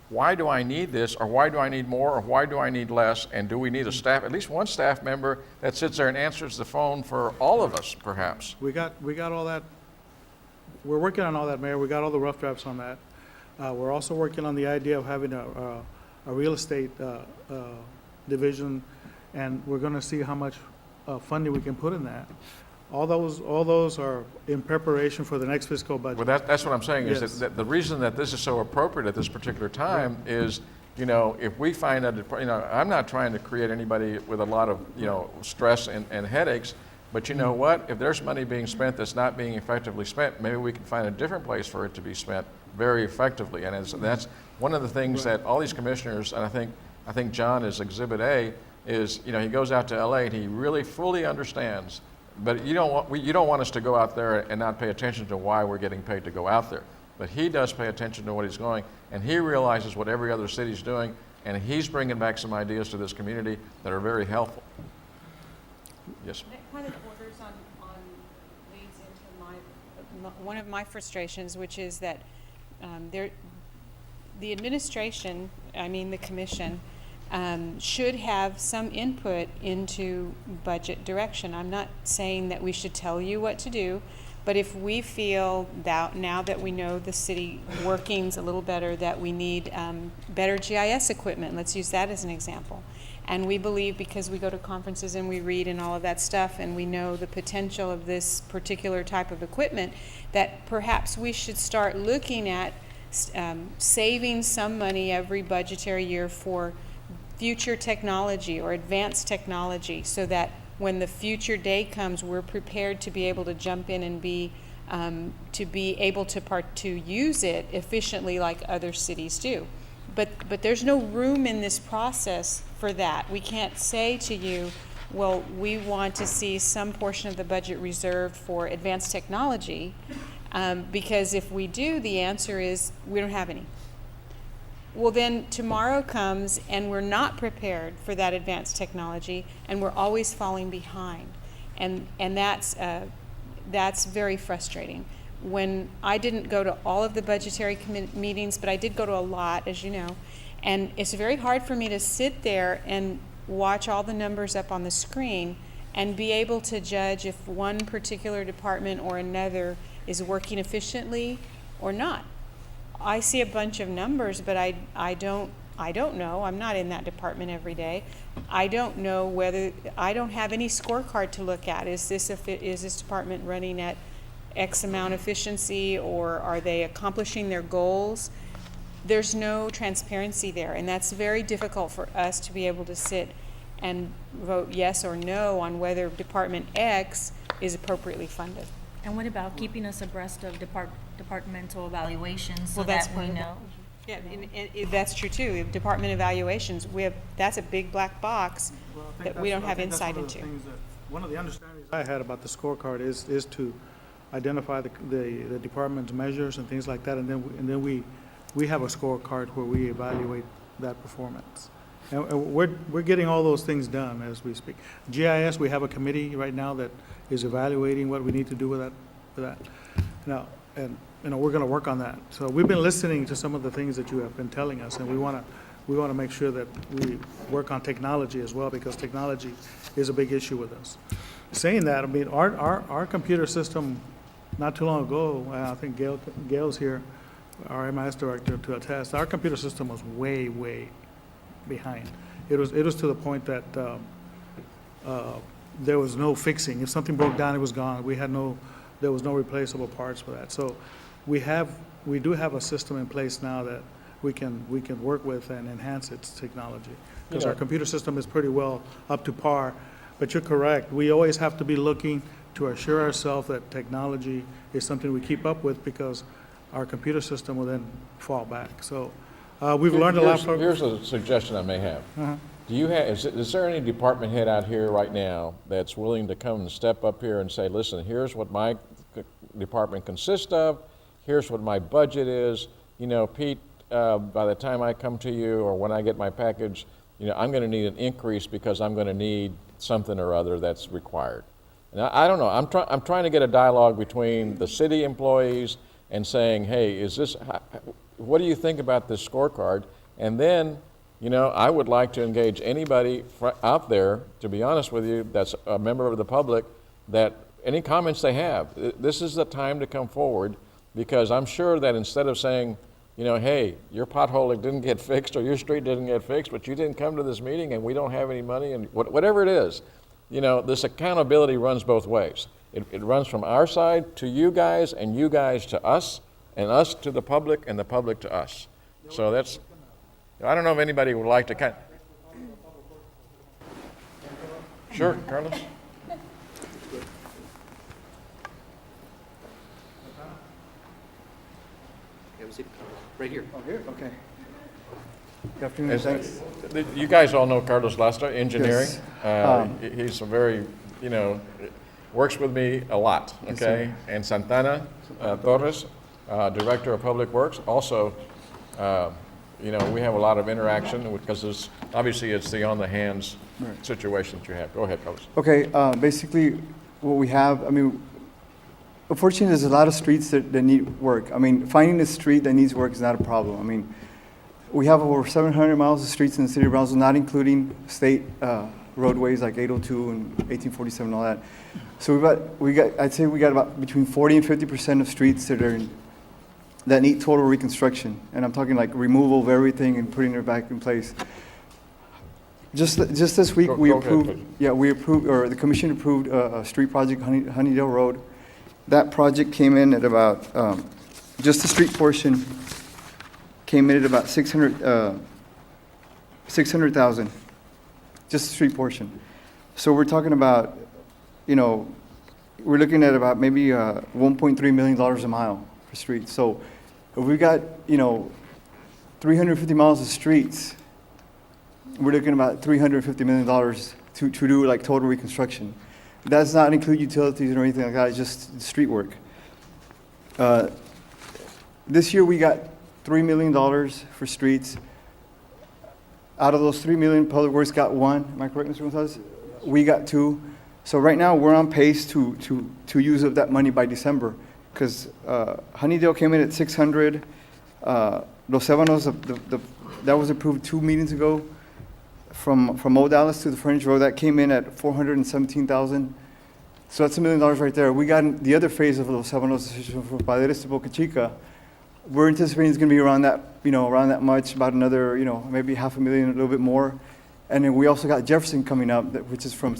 why do I need this, or why do I need more, or why do I need less? And do we need a staff, at least one staff member that sits there and answers the phone for all of us, perhaps? We got all that, we're working on all that, Mayor, we got all the rough drafts on that. We're also working on the idea of having a real estate division, and we're gonna see how much funding we can put in that. All those are in preparation for the next fiscal budget. Well, that's what I'm saying, is Yes. that the reason that this is so appropriate at this particular time is, if we find that, I'm not trying to create anybody with a lot of, stress and headaches, but you know what? If there's money being spent that's not being effectively spent, maybe we can find a different place for it to be spent very effectively. And that's one of the things that all these commissioners, and I think John is Exhibit A, is, he goes out to LA and he really fully understands. But you don't want us to go out there and not pay attention to why we're getting paid to go out there. But he does pay attention to what he's going, and he realizes what every other city's doing, and he's bringing back some ideas to this community that are very helpful. Yes. That kind of borders on leads into one of my frustrations, which is that the administration, the commission, should have some input into budget direction. I'm not saying that we should tell you what to do, but if we feel that now that we know the city workings a little better, that we need better GIS equipment, let's use that as an example. And we believe, because we go to conferences and we read and all of that stuff, and we know the potential of this particular type of equipment, that perhaps we should start looking at saving some money every budgetary year for future technology or advanced technology, so that when the future day comes, we're prepared to be able to jump in and be able to use it efficiently like other cities do. But there's no room in this process for that. We can't say to you, well, we want to see some portion of the budget reserved for advanced technology, because if we do, the answer is we don't have any. Well, then tomorrow comes and we're not prepared for that advanced technology, and we're always falling behind, and that's very frustrating. When I didn't go to all of the budgetary meetings, but I did go to a lot, as you know, and it's very hard for me to sit there and watch all the numbers up on the screen and be able to judge if one particular department or another is working efficiently or not. I see a bunch of numbers, but I don't know. I'm not in that department every day. I don't know whether, I don't have any scorecard to look at. Is this department running at X amount efficiency, or are they accomplishing their goals? There's no transparency there, and that's very difficult for us to be able to sit and vote yes or no on whether Department X is appropriately funded. And what about keeping us abreast of departmental evaluations so Well, that's that we part of know? Yeah, and that's true too. Department evaluations, that's a big black box that we don't have insight into. One of the understandings I had about the scorecard is to identify the department's measures and things like that, and then we have a scorecard where we evaluate that performance. And we're getting all those things done as we speak. GIS, we have a committee right now that is evaluating what we need to do with that. Now, and we're going to work on that. So we've been listening to some of the things that you have been telling us, and we want to make sure that we work on technology as well, because technology is a big issue with us. Saying that, I mean, our computer system, not too long ago, I think Gail's here, our MIS director, to attest, our computer system was way, way behind. It was to the point that there was no fixing. If something broke down, it was gone. There was no replaceable parts for that. So we do have a system in place now that we can work with and enhance its technology, because our computer system is pretty well up to par. But you're correct. We always have to be looking to assure ourselves that technology is something we keep up with, because our computer system will then fall back. So we've learned a lot from. Here's a suggestion I may have. Do you have, is there any department head out here right now that's willing to come and step up here and say, listen, here's what my department consists of, here's what my budget is, Pete, by the time I come to you or when I get my package, I'm going to need an increase because I'm going to need something or other that's required. And I don't know, I'm trying to get a dialogue between the city employees and saying, hey, what do you think about this scorecard? And then, I would like to engage anybody out there, to be honest with you, that's a member of the public, that any comments they have, this is the time to come forward, because I'm sure that instead of saying, you know, hey, your pothole didn't get fixed or your street didn't get fixed, but you didn't come to this meeting and we don't have any money and whatever it is. You know, this accountability runs both ways. It runs from our side to you guys and you guys to us and us to the public and the public to us. So that's, I don't know if anybody would like to Sure, Carlos? Right here. Oh, here, okay. Good afternoon, thanks. You guys all know Carlos Lastra, engineering. Yes. He's a very, you know, works with me a lot, Yes, okay? And Santana Torres, Director of Public Works, also, you know, we have a lot of interaction because obviously it's the on-the-hands Right. situation that you have. Go ahead, Carlos. Okay, basically, what we have, I mean, unfortunately, there's a lot of streets that need work. I mean, finding a street that needs work is not a problem. I mean, we have over 700 miles of streets in the city of Brownsville, not including state roadways like 802 and 1847 and all that. So I'd say we got about between 40 and 50% of streets that need total reconstruction. And I'm talking like removal of everything and putting it back in place. Just this week, Go we ahead, approved, please. yeah, we approved, or the commission approved a street project, Honeydale Road. That project came in at about, just the street portion came in at about 600,000, just the street portion. So we're talking about, you know, we're looking at about maybe $1.3 million a mile for streets. So if we got, you know, 350 miles of streets, we're looking about $350 million to do like total reconstruction. Does not include utilities or anything like that, it's just street work. This year we got $3 million for streets. Out of those $3 million, Public Works got one. Am I correct, Mr. Gonzalez? We got two. So right now we're on pace to use up that money by December, because Honeydale came in at 600. Los Ebanos, that was approved 2 meetings ago. From Old Dallas to the French Road, that came in at 417,000. So that's $1 million right there. We got the other phase of Los Ebanos from Paderes to Boca Chica. We're anticipating it's going to be around that, you know, around that much, about another, you know, maybe $500,000, a little bit more. And then we also got Jefferson coming up, which is from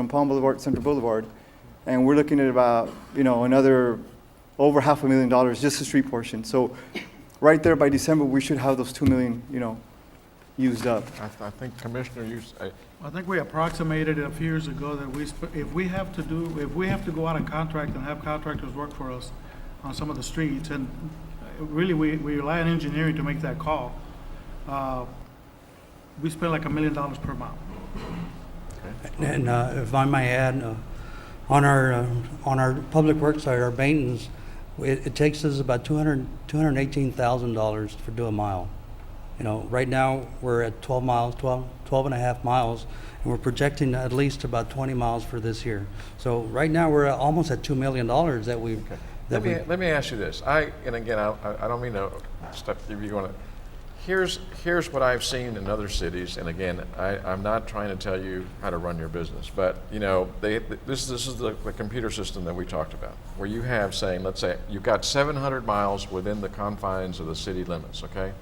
Palm Boulevard to Central Boulevard, and we're looking at about, you know, another over $500,000 just the street portion. So right there by December, we should have those $2 million, you know, used up. I think Commissioner, I think we approximated it a few years ago that if we have to go out on contract and have contractors work for us on some of the streets, and really we rely on engineering to make that call, we spend like $1 million per mile. And if I may add, on our public works side, our maintenance, it takes us about $218,000 for do a mile. You know, right now we're at 12 and a half miles, and we're projecting at least about 20 miles for this year. So right now we're almost at $2 million that we. let me ask you this. And again, I don't mean to step if you want to. Here's what I've seen in other cities, and again, I'm not trying to tell you how to run your business, but you know, this is the computer system that we talked about, where you have saying, let's say you've got 700 miles within the confines of the city limits, okay?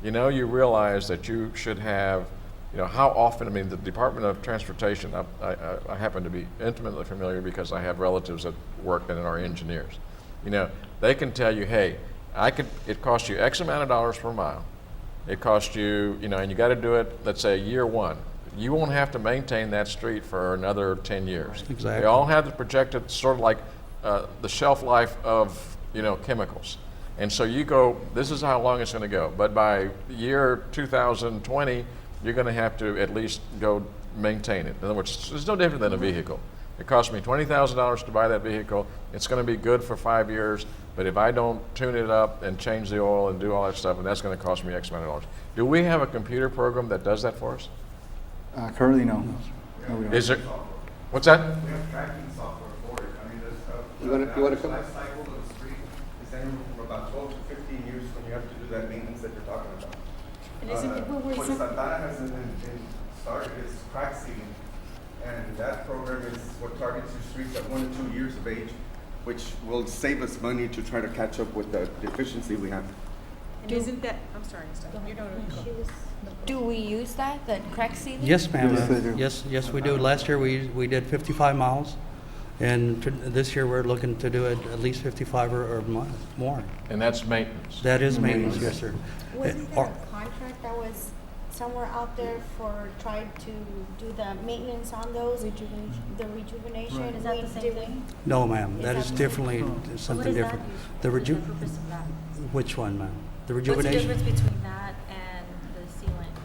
You know, you realize that you should have, you know, how often, I mean, the Department of Transportation, I happen to be intimately familiar because I have relatives that work in our engineers. You know, they can tell you, hey, it costs you X amount of dollars per mile. It costs you, you know, and you got to do it, let's say year one. You won't have to maintain that street for another 10 years. Exactly. They all have the projected, sort of like the shelf life of, you know, chemicals. And so you go, this is how long it's going to go. But by year 2020, you're going to have to at least go maintain it. In other words, it's no different than a vehicle. It cost me $20,000 to buy that vehicle. It's going to be good for 5 years. But if I don't tune it up and change the oil and do all that stuff, and that's going to cost me X amount of dollars. Do we have a computer program that does that for us? Currently, no. No, we don't. Is there? What's that? We have tracking software for it. I mean, there's You wanna come? life cycle of the street is anywhere from about 12 to 15 years when you have to do that maintenance that you're talking about. What Santana has started is crack sealing, and that program is what targets your streets at 1 to 2 years of age, which will save us money to try to catch up with the deficiency we have. And isn't that, I'm sorry, Estelle, you know what I'm Do we use that, the crack sealing? Yes, ma'am. Yes, they do. Yes, we do. Last year, we did 55 miles, and this year, we're looking to do it at least 55 or more. And that's maintenance. That is maintenance, yes, sir. Wasn't Or- there a contract that was somewhere out there for trying to do the maintenance on those? The rejuvenation? Right. Is that the same thing? No, ma'am, Is that that is the- differently, What something is that different. used The for? What's reju, the purpose of that? which one, ma'am? The What's the rejuvenation? difference between that and the sealant?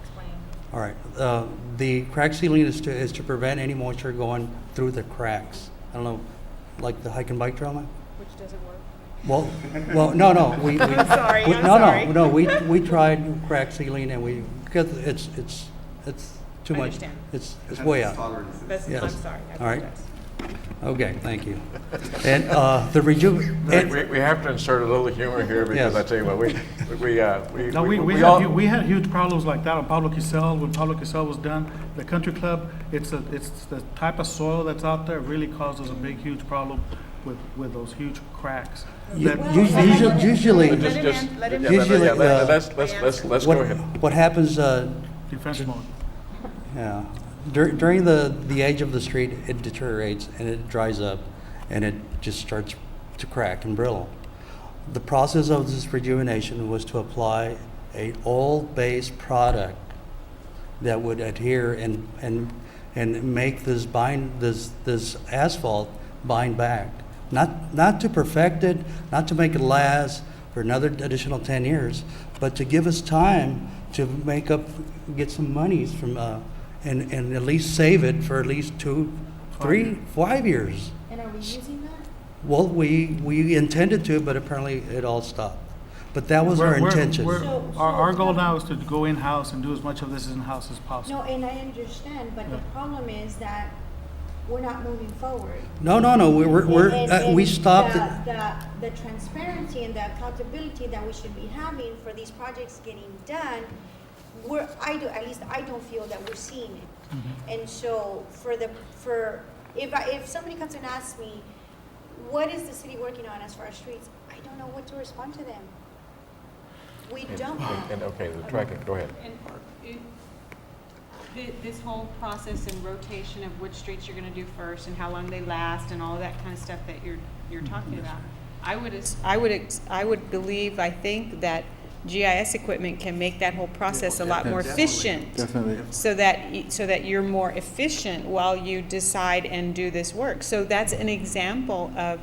Explain. All right, the crack sealing is to prevent any moisture going through the cracks. I don't know, like the hike and bike trail, ma'am? Which doesn't work. Well, no, we. sorry, we- I'm no, sorry. No, we tried crack sealing and because it's too I much. understand. It's way out. Tolerances. That's, I'm Yes. sorry, I All right. apologize. Okay, thank you. And the We have to insert a little humor here because Yes. I tell you what, No, we all. we had huge problems like that on Pablo Quisel. When Pablo Quisel was done, the country club, it's the type of soil that's out there really causes a big, huge problem with those huge cracks. That- usually, Let Just, him just, in, let him yeah, in. Usually, let's go ahead. what happens, Defense mode. yeah, during the age of the street, it deteriorates and it dries up and it just starts to crack and brittle. The process of this rejuvenation was to apply a oil-based product that would adhere and make this asphalt bind back. Not to perfect it, not to make it last for another additional 10 years, but to give us time to get some monies from, and at least save it for at least 2, 3, 5 years. And are we using that? Well, we intended to, but apparently it all stopped. But that was our We're- intention. Our goal now is to go in-house and do as much of this in-house as possible. No, and I understand, but the problem is that we're not moving forward. No, we stopped. The transparency and the accountability that we should be having for these projects getting done, at least I don't feel that we're seeing it. And so if somebody comes and asks me, what is the city working on as far as streets? I don't know what to respond to them. We don't. And, okay, the tracking, go ahead. And this whole process and rotation of which streets you're gonna do first and how long they last and all of that kind of stuff that you're talking about. I would believe, I think that GIS equipment can make that whole process a lot more efficient. Definitely. So that you're more efficient while you decide and do this work. So that's an example of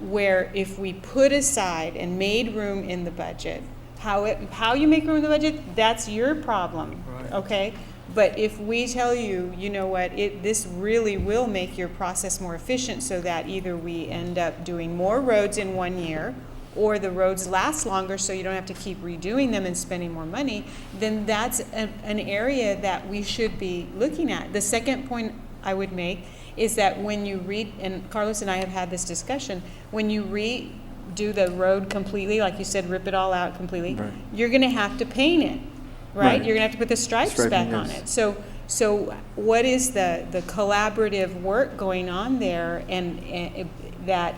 where if we put aside and made room in the budget, how you make room in the budget, that's your problem, Right. okay? But if we tell you, you know what, this really will make your process more efficient so that either we end up doing more roads in 1 year or the roads last longer so you don't have to keep redoing them and spending more money, then that's an area that we should be looking at. The second point I would make is that when you and Carlos and I have had this discussion, when you redo the road completely, like you said, rip it all out completely, Right. you're gonna have to paint it, right? Right. You're gonna have to put the stripes Striping, back on yes. it. So what is the collaborative work going on there and that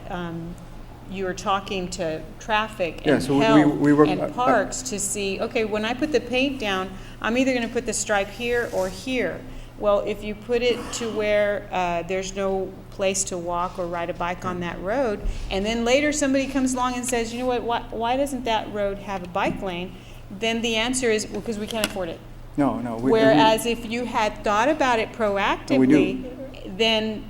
you're talking to traffic Yeah, and so we health work- and parks to see, okay, when I put the paint down, I'm either gonna put the stripe here or here. Well, if you put it to where there's no place to walk or ride a bike on that road, and then later somebody comes along and says, you know what, why doesn't that road have a bike lane? Then the answer is, well, because we can't afford it. No. Whereas if you had thought about it proactively, then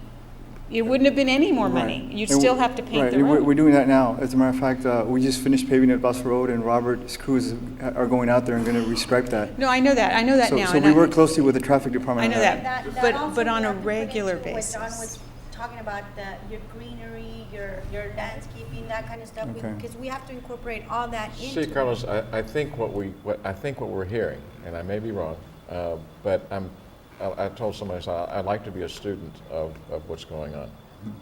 it wouldn't have been any more money. You'd still have to paint Right, the and road. we're doing that now. As a matter of fact, we just finished paving at Boston Road, and Robert's crews are going out there and going to restripe that. No, I know that now. So we work closely with the traffic department. I on know that. But on a also regular we have to put into basis. What Don was talking about, your greenery, your landscaping, that kind of stuff, Okay. because we have to incorporate all that into See, it. Carlos, I think what we're hearing, and I may be wrong, but I told somebody, so I'd like to be a student of what's going on,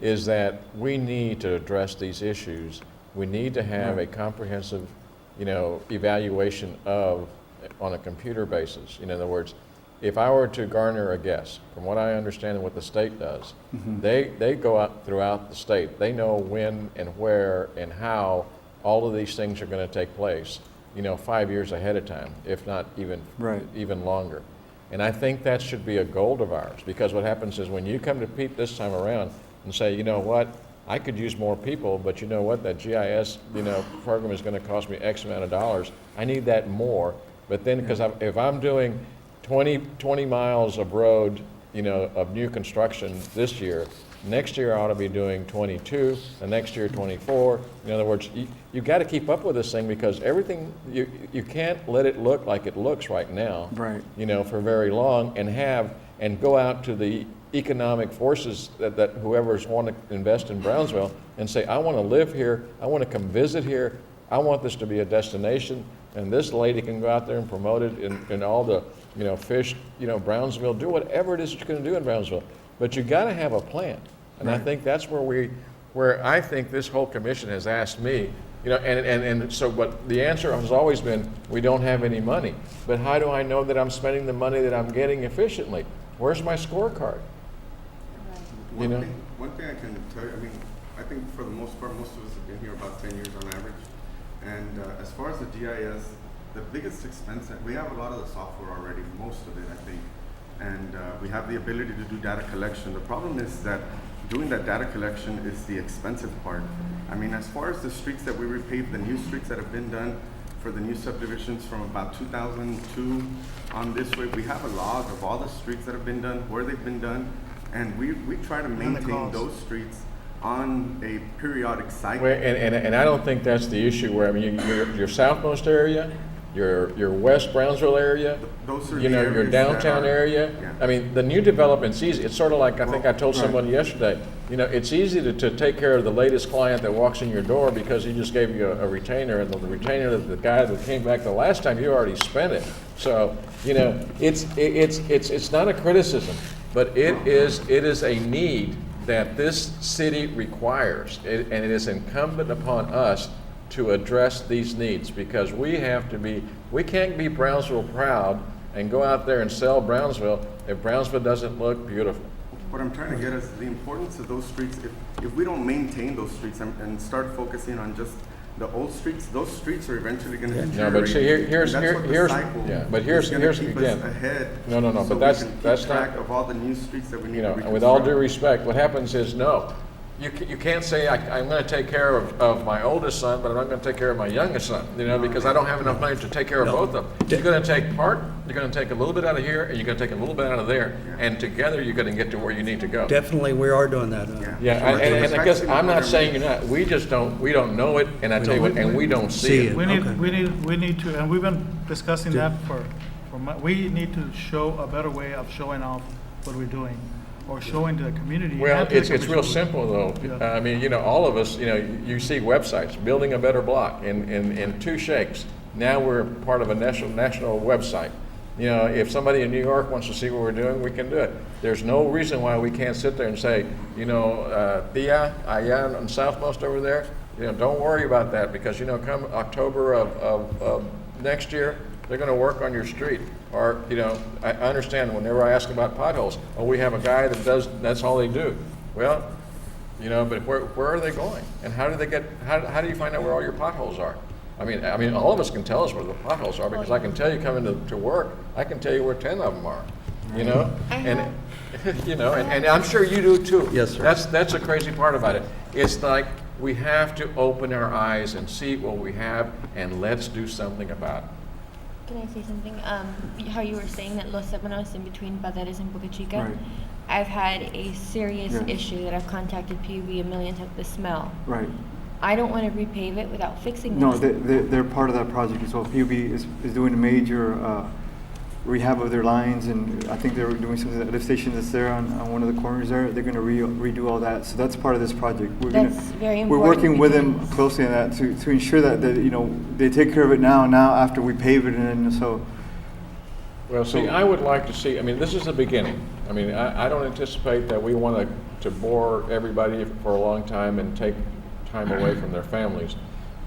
is that we need to address these issues. We need to have a comprehensive, evaluation on a computer basis. In other words, if I were to garner a guess, from what I understand and what the state does, they go out throughout the state. They know when and where and how all of these things are going to take place. 5 years ahead of time, if not Right. even longer. And I think that should be a goal of ours, because what happens is when you come to Pete this time around and say, you know what, I could use more people, but you know what, that GIS, program is gonna cost me X amount of dollars, I need that more. But then, because if I'm doing 20 miles of road, of new construction this year, next year I ought to be doing 22, the next year 24. In other words, you got to keep up with this thing, because everything, you can't let it look like it looks right now. Right. For very long, and go out to the economic forces that whoever's want to invest in Brownsville and say, I want to live here, I want to come visit here, I want this to be a destination, and this lady can go out there and promote it in all the, fish, Brownsville, do whatever it is that you're going to do in Brownsville. But you got to have a plan. And I think that's where I think this whole commission has asked me, and so, but the answer has always been, we don't have any money. But how do I know that I'm spending the money that I'm getting efficiently? Where's my scorecard? One thing I can tell you, I think for the most part, most of us have been here about 10 years on average. And as far as the GIS, the biggest expense, we have a lot of the software already, most of it, I think. And we have the ability to do data collection. The problem is that doing that data collection is the expensive part. As far as the streets that we repaved, the new streets that have been done for the new subdivisions from about 2002 on this way, we have a log of all the streets that have been done, where they've been done, and we try to maintain those streets on a periodic cycle. And I don't think that's the issue, where, your southmost area, your West Brownsville area, Those are the your areas that downtown are- area. yeah. The new development's easy. It's sort of like, I think I told someone yesterday, it's easy to take care of the latest client that walks in your door because he just gave you a retainer, and the retainer, the guy that came back the last time, you already spent it. So, it's not a criticism, but it is a need that this city requires, and it is incumbent upon us to address these needs, because we can't be Brownsville proud and go out there and sell Brownsville if Brownsville doesn't look beautiful. What I'm trying to get is the importance of those streets. If we don't maintain those streets and start focusing on just the old streets, those streets are eventually going to deteriorate. No, but see, here's And that's what the here's cycle yeah, but is here's gonna keep us again. ahead. No, so but we that's can keep not. track of all the new streets that we need to And reconstruct. with all due respect, what happens is, no, you can't say, I'm going to take care of my oldest son, but I'm not going to take care of my youngest son, because I don't have enough money to take care of both of them. You're going to take you're going to take a little bit out of here, and you're going to take a little bit out of there, and together you're going to get to where you need to go. Definitely, we are doing that. Yeah, and I guess I'm not saying you're not. We just we don't know it, and I tell you what, and we don't see it. We need to, and we've been discussing that we need to show a better way of showing off what we're doing, or showing to the community. Well, and to the it's real commission. simple, though. Yeah. All of us, you see websites, Building a Better Block in 2 shakes. Now we're part of a national website. If somebody in New York wants to see what we're doing, we can do it. There's no reason why we can't sit there and say, Tia, allá on Southmost over there, don't worry about that, because, come October of next year, they're going to work on your street. Or, I understand whenever I ask about potholes, we have a guy that's all they do. Well, but where are they going? And how do you find out where all your potholes are? All of us can tell us where the potholes are, because I can tell you coming to work, I can tell you where 10 of them are, And, and I'm sure you do too. Yes, sir. That's a crazy part about it. It's like, we have to open our eyes and see what we have, and let's do something about it. Can I say something? How you were saying that Los Sebanos in between Paderes and Boca Chica, Right. I've had a serious Yes. issue that I've contacted PUB a million times, the smell. Right. I don't want to repave it without fixing No, this. they're part of that project as well. PUB is doing a major rehab of their lines, and I think they're doing some of the lift stations that's there on one of the corners there. They're going to redo all that. So that's part of this project. That's very We're important working with them because- closely on that to ensure that they take care of it now after we pave it, and then so. Well, see, I would like to see, this is the beginning. I don't anticipate that we want to bore everybody for a long time and take time away from their families.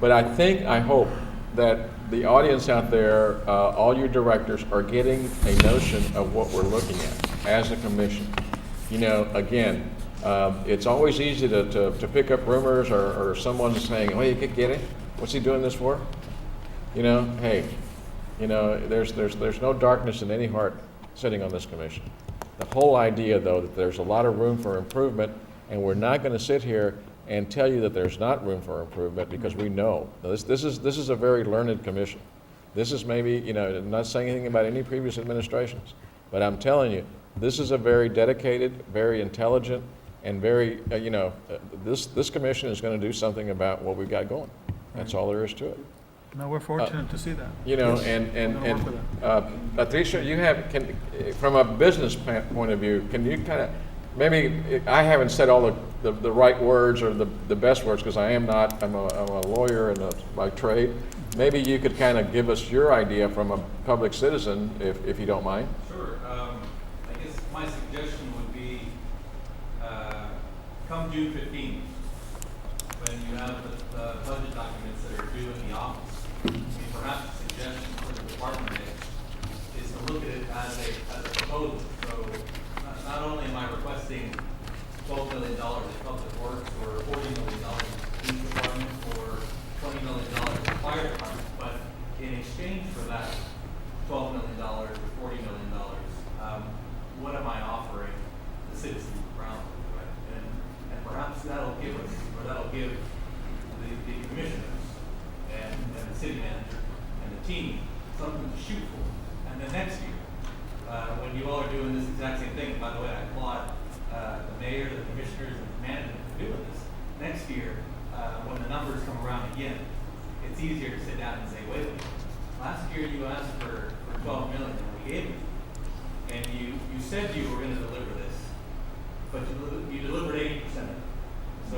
But I hope that the audience out there, all you directors, are getting a notion of what we're looking at as a commission. Again, it's always easy to pick up rumors or someone saying, oh, you could get it? What's he doing this for? hey, there's no darkness in any heart sitting on this commission. The whole idea, though, that there's a lot of room for improvement, and we're not going to sit here and tell you that there's not room for improvement, because we know. Now, this is a very learned commission. This is maybe, I'm not saying anything about any previous administrations, but I'm telling you, this is a very dedicated, very intelligent, and very, this commission is going to do something about what we've got going. That's all there is to it. No, we're fortunate to see that. We're gonna work with Patricia, from a business point of view, can you kind of, maybe, I haven't said all the right words or the best words, because I'm a lawyer by trade. Maybe you could kind of give us your idea from a public citizen, if you don't mind. Sure. I guess my suggestion would be, come June 15th, when you have the budget documents that are due in the office, perhaps a suggestion for the department head is to look at it as a proposal. So not only am I requesting $12 million in public works, or $40 million in police department, or $20 million in the fire department, but in exchange for that $12 million or $40 million, what am I offering the citizens of Brownsville, right? And perhaps that'll give the commissioners and the city manager and the team something to shoot for. And then next year, when you all are doing this exact same thing, and by the way, I applaud the mayor, the commissioners, and the management for doing this. Next year, when the numbers come around again, it's easier to sit down and say, wait a minute, last year you asked for 12 million and we gave it. And you said you were going to deliver this, but you delivered 80% of it. So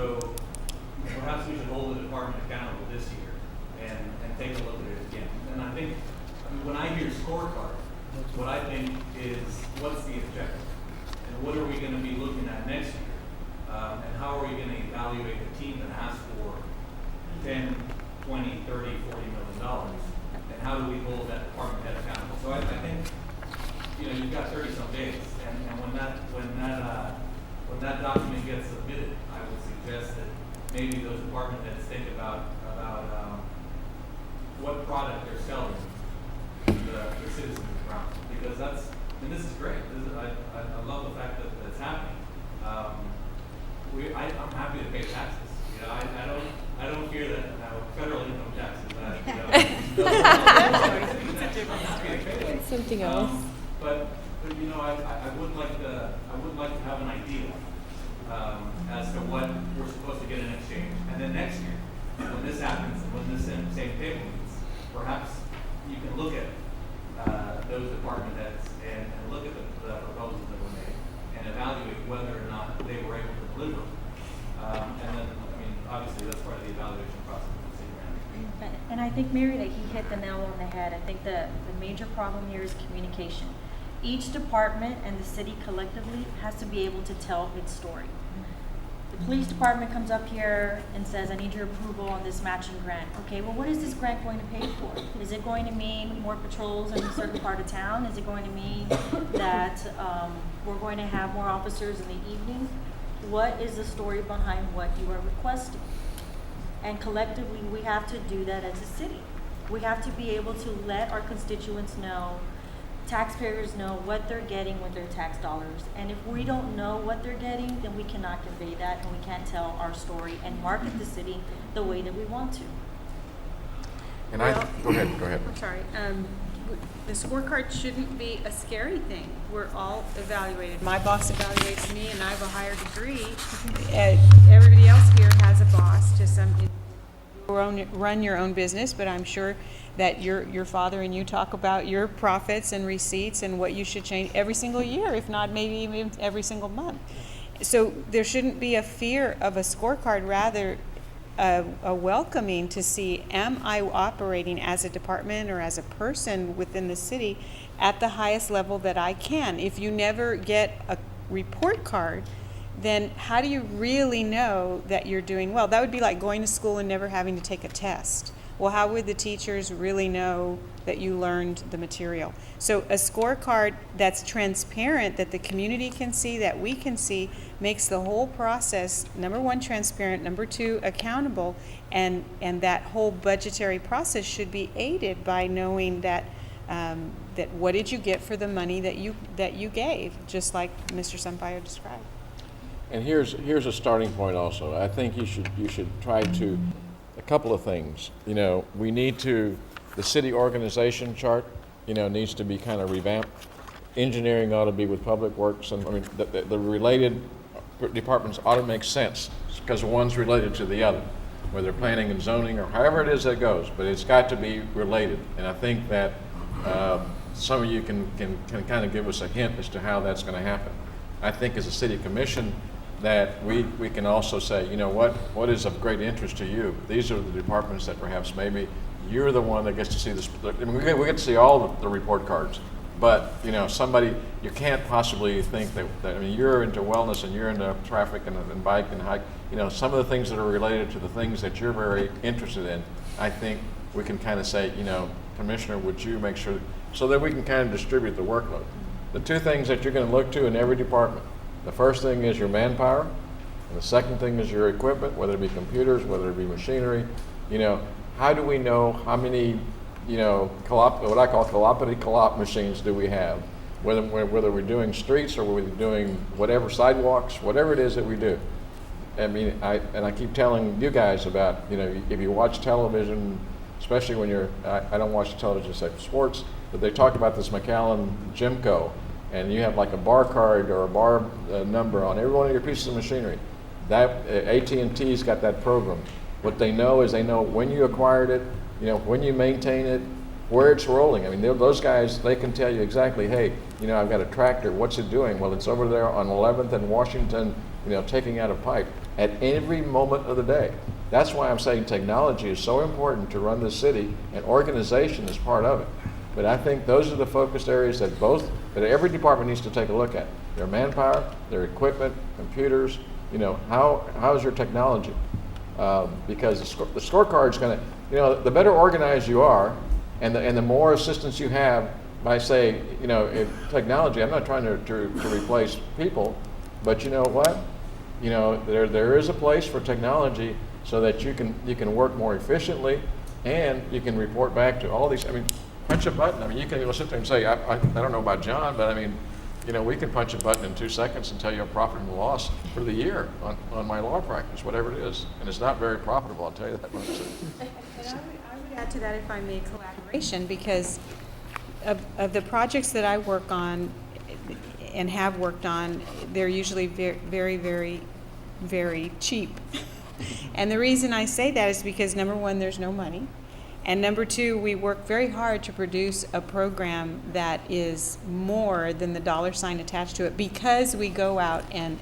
perhaps we should hold the department accountable this year and take a look at it again. And I think, when I hear scorecard, what I think is, what's the objective? And what are we going to be looking at next year? And how are we going to evaluate the team that asked for 10, 20, 30, $40 million? And how do we hold that department head accountable? So I think, you've got 30-some days, and when that document gets submitted, I would suggest that maybe those department heads think about what product they're selling to the citizens of Brownsville, because this is great. I love the fact that it's happening. I'm happy to pay taxes. I don't fear that federal income taxes. It's something else. But I would like to have an idea as to what we're supposed to get in exchange, and then next year, when this happens and when this same table meets, perhaps you can look at those department heads and look at the proposals that were made and evaluate whether or not they were able to deliver. And then, obviously, that's part of the evaluation process of the city manager. And I think, Mary, that he hit the nail on the head. I think the major problem here is communication. Each department and the city collectively has to be able to tell its story. The police department comes up here and says, I need your approval on this matching grant. Okay, well, what is this grant going to pay for? Is it going to mean more patrols in a certain part of town? Is it going to mean that we're going to have more officers in the evening? What is the story behind what you are requesting? And collectively, we have to do that as a city. We have to be able to let our constituents know, taxpayers know what they're getting with their tax dollars. And if we don't know what they're getting, then we cannot convey that, and we can't tell our story and market the city the way that we want to. And go ahead. I'm sorry. The scorecard shouldn't be a scary thing. We're all evaluated. My boss evaluates me, and I have a higher degree. Everybody else here has a boss to some. Run your own business, but I'm sure that your father and you talk about your profits and receipts and what you should change every single year, if not maybe even every single month. So there shouldn't be a fear of a scorecard, rather a welcoming to see, am I operating as a department or as a person within the city at the highest level that I can? If you never get a report card, then how do you really know that you're doing well? That would be like going to school and never having to take a test. Well, how would the teachers really know that you learned the material? So a scorecard that's transparent, that the community can see, that we can see, makes the whole process, number one, transparent, number two, accountable, and that whole budgetary process should be aided by knowing that that what did you get for the money that you gave, just like Mr. Sampaio described. And here's a starting point also. I think you should try to, a couple of things. You know, we need to, the city organization chart, you know, needs to be kind of revamped. Engineering ought to be with Public Works, and I mean, the related departments ought to make sense, because one's related to the other, whether planning and zoning or however it is that goes, but it's got to be related. And I think that some of you can kind of give us a hint as to how that's going to happen. I think as a city commission that we can also say, you know, what is of great interest to you? These are the departments that perhaps maybe you're the one that gets to see this. I mean, we get to see all the report cards, but you know, somebody, you can't possibly think that I mean, you're into wellness and you're into traffic and bike and hike. You know, some of the things that are related to the things that you're very interested in, I think we can kind of say, you know, Commissioner, would you make sure, so that we can kind of distribute the workload. The two things that you're going to look to in every department, the first thing is your manpower, and the second thing is your equipment, whether it be computers, whether it be machinery. You know, how do we know how many, you know, what I call collop machines do we have? Whether we're doing streets or we're doing whatever, sidewalks, whatever it is that we do. I mean, I keep telling you guys about, you know, if you watch television, especially when you're, I don't watch television except sports, but they talk about this McAllen Gymco, and you have like a bar card or a bar number on every one of your pieces of machinery. That AT&T's got that program. What they know is they know when you acquired it, you know, when you maintain it, where it's rolling. I mean, those guys, they can tell you exactly, hey, you know, I've got a tractor, what's it doing? Well, it's over there on 11th and Washington, you know, taking out a pipe at every moment of the day. That's why I'm saying technology is so important to run the city, and organization is part of it. But I think those are the focused areas that every department needs to take a look at. Their manpower, their equipment, computers, you know, how is your technology? Because the scorecard's going to, you know, the better organized you are, and the more assistance you have by, say, you know, technology. I'm not trying to replace people, but you know what? You know, there is a place for technology so that you can work more efficiently, and you can report back to all these. I mean, punch a button. I mean, you can sit there and say, I don't know about John, but I mean, you know, we can punch a button in 2 seconds and tell you a profit and loss for the year on my law practice, whatever it is. And it's not very profitable, I'll tell you that much. And I would add to that, if I may, collaboration, because of the projects that I work on and have worked on, they're usually very, very, very, very cheap. And the reason I say that is because, number one, there's no money. And number two, we work very hard to produce a program that is more than the dollar sign attached to it, because we go out and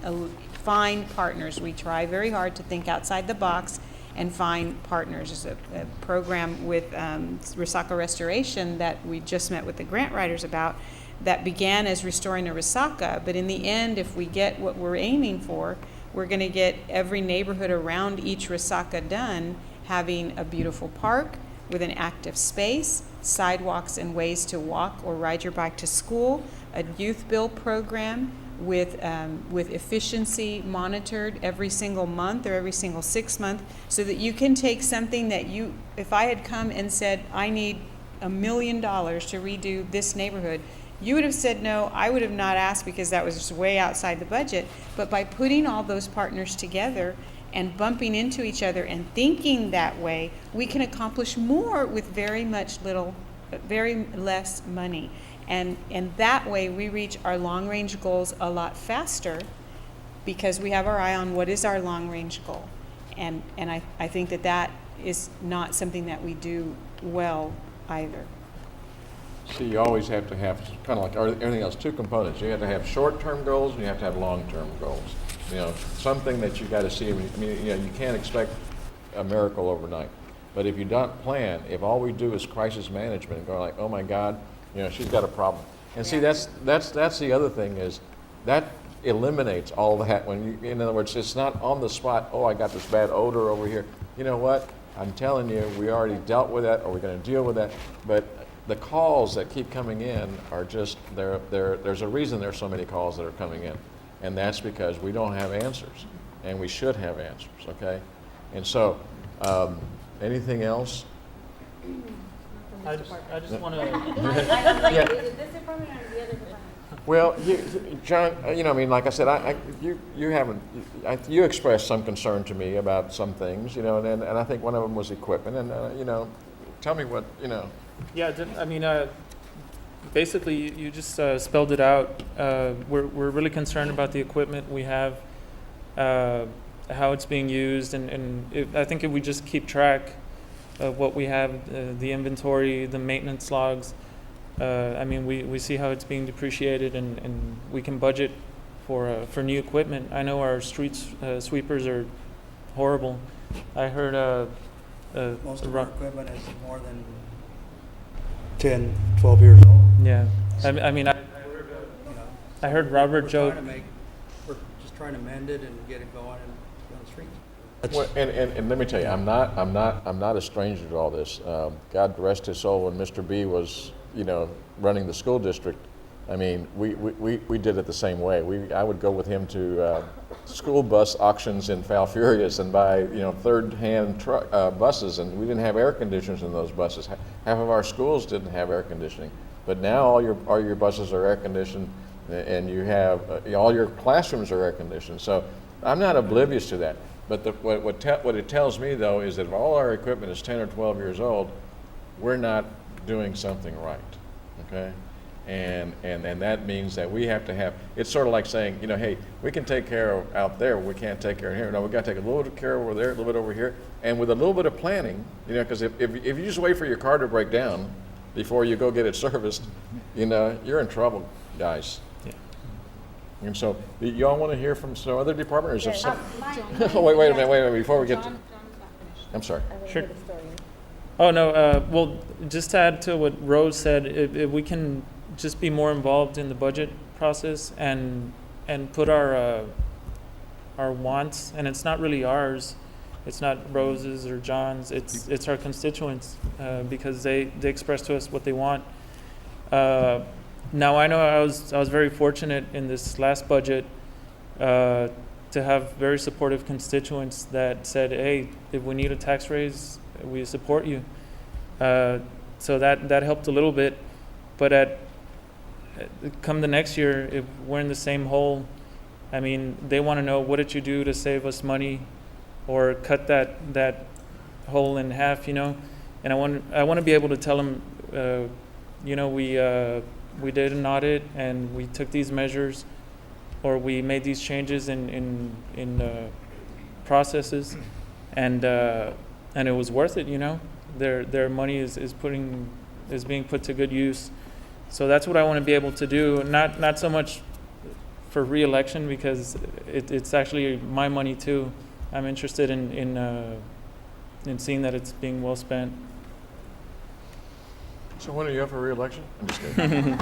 find partners. We try very hard to think outside the box and find partners. There's a program with Resaca Restoration that we just met with the grant writers about, that began as restoring a Resaca, but in the end, if we get what we're aiming for, we're going to get every neighborhood around each Resaca done having a beautiful park with an active space, sidewalks and ways to walk or ride your bike to school, a youth build program with efficiency monitored every single month or every single 6 months, so that you can take something that you, if I had come and said, I need $1 million to redo this neighborhood, you would have said no. I would have not asked, because that was just way outside the budget. But by putting all those partners together and bumping into each other and thinking that way, we can accomplish more with very less money. And that way we reach our long-range goals a lot faster, because we have our eye on what is our long-range goal. And I think that is not something that we do well either. See, you always have to have, kind of like everything else, two components. You have to have short-term goals and you have to have long-term goals. You know, something that you got to see. I mean, you know, you can't expect a miracle overnight. But if you don't plan, if all we do is crisis management and go like, oh my God, you know, she's got a problem. And see, that's the other thing, is that eliminates all that. When you, in other words, it's not on the spot. Oh, I got this bad odor over here. You know what? I'm telling you, we already dealt with that, or we're gonna deal with that, but the calls that keep coming in are just, there's a reason there's so many calls that are coming in, and that's because we don't have answers, and we should have answers, okay? And so, anything else? I just want to. Yeah. Well, John, I mean, like I said, you haven't, you expressed some concern to me about some things, and I think one of them was equipment, and, tell me what, Yeah, I mean, basically, you just spelled it out. We're really concerned about the equipment we have, how it's being used, and I think if we just keep track of what we have, the inventory, the maintenance logs, I mean, we see how it's being depreciated, and we can budget for new equipment. I know our street sweepers are horrible. I heard Most of our equipment is more than 10, 12 years old. Yeah, I mean, I heard Robert joke. We're just trying to mend it and get it going on the street. well, and let me tell you, I'm not a stranger to all this. God rest his soul, when Mr. B was, running the school district, I mean, we did it the same way. I would go with him to school bus auctions in Falfurrias and buy, third-hand buses, and we didn't have air conditioners in those buses. Half of our schools didn't have air conditioning, but now all your buses are air conditioned, and you have all your classrooms are air conditioned. So I'm not oblivious to that. But what it tells me, though, is that if all our equipment is 10 or 12 years old, we're not doing something right, okay? And that means that we have to have, it's sort of like saying, hey, we can take care of out there, we can't take care of here. No, we got to take a little bit of care over there, a little bit over here, and with a little bit of planning, because if you just wait for your car to break down before you go get it serviced, you're in trouble, guys. Yeah. And so, y'all want to hear from some other department, or is there some? Wait a minute, before we get to. I'm sorry. Sure. Oh, no, well, just to add to what Rose said, if we can just be more involved in the budget process and put our wants, and it's not really ours, it's not Rose's or John's, it's our constituents, because they express to us what they want. Now, I know I was very fortunate in this last budget to have very supportive constituents that said, hey, if we need a tax raise, we support you. So that helped a little bit. But come the next year, if we're in the same hole, I mean, they want to know, what did you do to save us money or cut that hole in half, And I want to be able to tell them, we did an audit and we took these measures, or we made these changes in processes, and it was worth it. Their money is being put to good use. So that's what I want to be able to do. Not so much for re-election, because it's actually my money too. I'm interested in seeing that it's being well spent. So when are you up for re-election? I'm just kidding.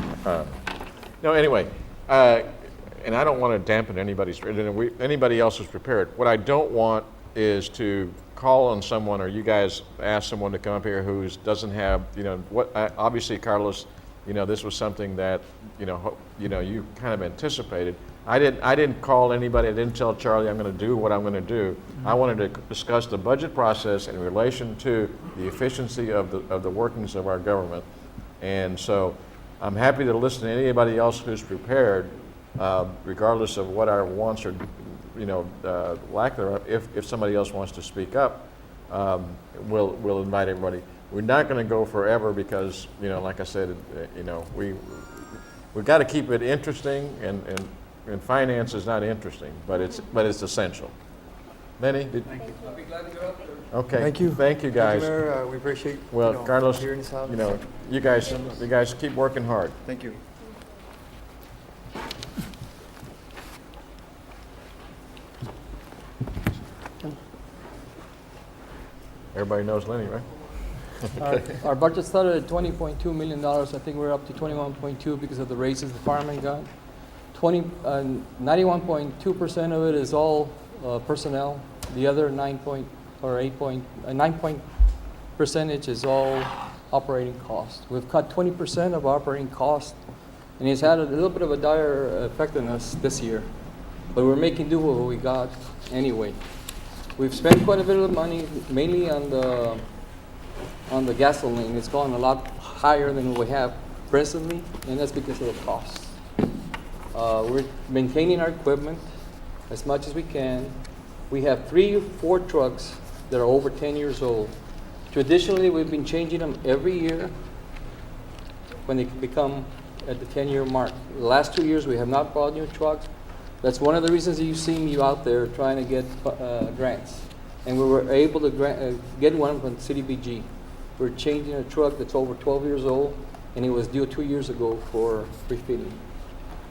No, anyway, and I don't want to dampen anybody else who's prepared. What I don't want is to call on someone, or you guys ask someone to come up here who doesn't have, obviously, Carlos, this was something that, you kind of anticipated. I didn't call anybody. I didn't tell Charlie I'm going to do what I'm going to do. I wanted to discuss the budget process in relation to the efficiency of the workings of our government. And so I'm happy to listen to anybody else who's prepared, regardless of what our wants or lack thereof. If somebody else wants to speak up, we'll invite everybody. We're not going to go forever because, like I said, we've got to keep it interesting, and finance is not interesting, but it's essential. Lenny? Thank you. I'll be glad to go up there. Okay. Thank you. Thank you, guys. Thank you, Mayor. We appreciate, Carlos, hearing us out. you guys keep working hard. Thank you. Everybody knows Lenny, right? Our budget started at $20.2 million. I think we're up to 21.2 because of the raises the firemen got. 91.2% of it is all personnel. The other 9.2% or 9 percentage is all operating cost. We've cut 20% of operating cost, and it's had a little bit of a dire effect on us this year. But we're making do with what we got anyway. We've spent quite a bit of money, mainly on the gasoline. It's gone a lot higher than we have presently, and that's because of the cost. We're maintaining our equipment as much as we can. We have 3 or 4 trucks that are over 10 years old. Traditionally, we've been changing them every year when they become at the 10-year mark. The last 2 years, we have not bought new trucks. That's one of the reasons that you see me out there trying to get grants. And we were able to get one from CDBG. We're changing a truck that's over 12 years old, and it was due 2 years ago for refitting.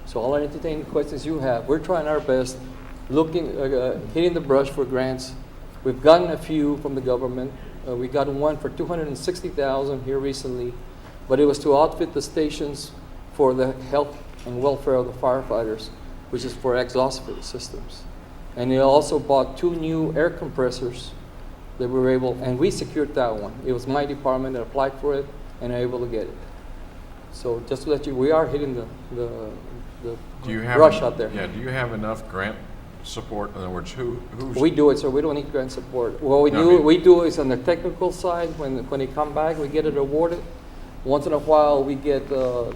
So I'll entertain questions you have. We're trying our best, hitting the brush for grants. We've gotten a few from the government. We got one for $260,000 here recently, but it was to outfit the stations for the health and welfare of the firefighters, which is for exhaust systems. And they also bought 2 new air compressors that we were able, and we secured that one. It was my department that applied for it and able to get it. So just to let you, we are hitting the rush out there. Yeah, do you have enough grant support? In other words, who's? We do it, so we don't need grant support. What we do is on the technical side, when they come back, we get it awarded. Once in a while, we get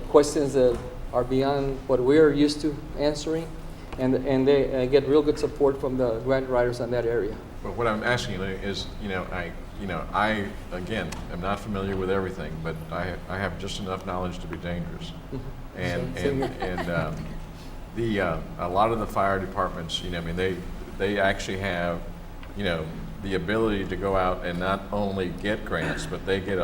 questions that are beyond what we're used to answering, and they get real good support from the grant writers in that area. But what I'm asking you is, I again am not familiar with everything, but I have just enough knowledge to be dangerous. And a lot of the fire departments, they actually have, the ability to go out and not only get grants, but they get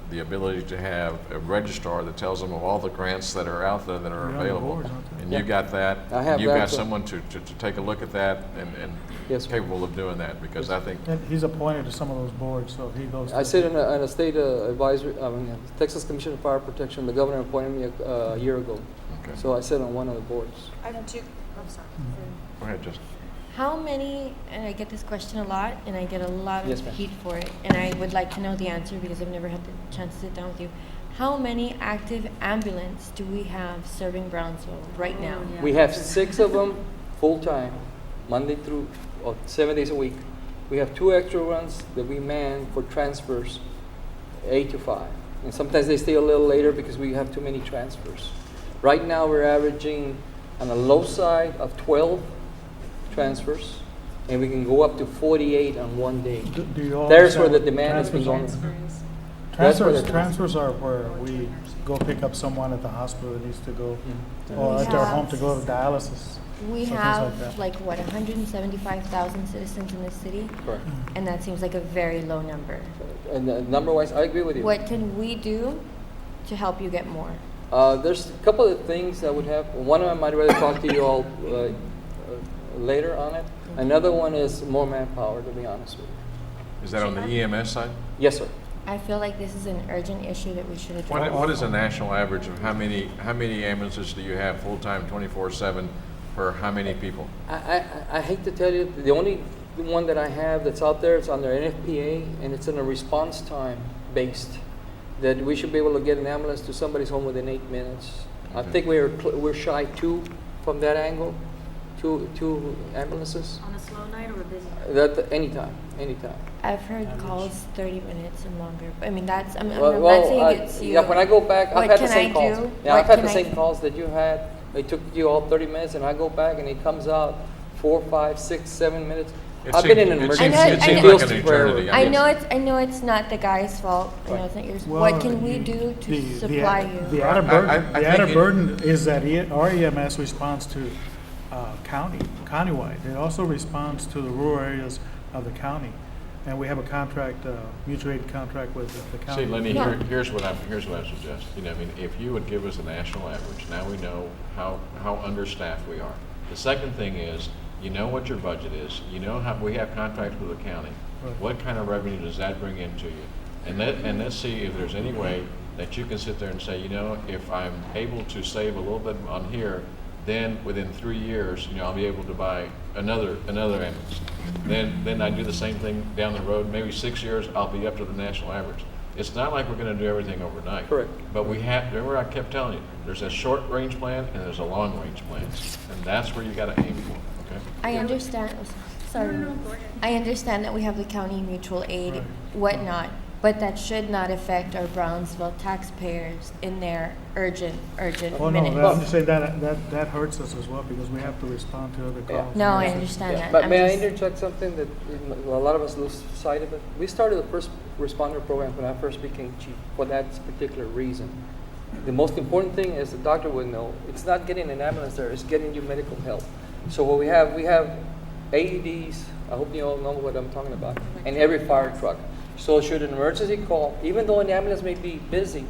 the ability to have a registrar that tells them of all the grants that are out there that are available. And you got that. I have you've that, got someone to take a look at that and yes, capable of doing that, because I think And he's appointed to some of those boards, so he goes. I sit in a state advisory, Texas Commission of Fire Protection. The governor appointed me a year ago. Okay. So I sit on one of the boards. I have 2, I'm sorry. Go ahead, Justin. How many, and I get this question a lot, and I get a lot Yes, of ma'am. heat for it, and I would like to know the answer because I've never had the chance to sit down with you. How many active ambulance do we have serving Brownsville right now? We have 6 of them full-time, Monday through 7 days a week. We have 2 extra ones that we man for transfers, 8 to 5. And sometimes they stay a little later because we have too many transfers. Right now, we're averaging on the low side of 12 transfers, and we can go up to 48 on one day. Do you all There's where understand the what demand has been going. That's where the- Transfers are where we go pick up someone at the hospital that needs to go, Mm-hmm. or We at their have- home to go to dialysis. We So things have that. like what 175,000 citizens in this city, Correct. and that seems like a very low number. And number-wise, I agree with you. What can we do to help you get more? There's a couple of things I would have. One of them I'd rather talk to you all later on it. Another one is more manpower, to be honest with you. Is that on the EMS side? Yes, sir. I feel like this is an urgent issue that we should address. What is a national average of how many ambulances do you have full-time 24/7 for how many people? I hate to tell you, the only one that I have that's out there is under NFPA, and it's in a response time based, that we should be able to get an ambulance to somebody's home within 8 minutes. I think we're shy 2 from that angle, two ambulances. On a slow night or a busy? That anytime. I've heard calls 30 minutes and longer. I mean, that's, I'm not Well, saying it's you. yeah, when I go back, What I've had the can same I calls. do? Yeah, What I've had can the I same do? calls that you had. They took you all 30 minutes, and I go back, and he comes out 4, 5, 6, 7 minutes. I've been in an emergency. It seems feels like an forever. eternity. I know it's not the guy's fault. I know it's not yours. What can we do to supply you? The added burden is that our EMS responds to countywide. It also responds to the rural areas of the county. And we have a contract, mutual aid contract with the county. See, Lenny, here's what I suggest. If you would give us a national average, now we know how understaffed we are. The second thing is, you know what your budget is. You know how we have contracts with the county. Right. What kind of revenue does that bring into you? And let's see if there's any way that you can sit there and say, if I'm able to save a little bit on here, then within 3 years, I'll be able to buy another ambulance. Then I do the same thing down the road, maybe 6 years, I'll be up to the national average. It's not like we're gonna do everything overnight. Correct. But remember I kept telling you, there's a short-range plan and there's a long-range plan. And that's where you gotta aim for, okay? I understand, sorry. I understand that we have the county mutual aid, whatnot, but that should not affect our Brownsville taxpayers in their urgent Oh, minute. no, I'm just saying that hurts us as well, because we have to respond to other calls. No, I understand that. But I'm may I just- interject something that a lot of us lose sight of it? We started the first responder program when I first became chief for that particular reason. The most important thing, as the doctor would know, it's not getting an ambulance there, it's getting you medical help. So what we have AEDs, I hope you all know what I'm talking about, in every fire truck. So should an emergency call, even though an ambulance may be busy,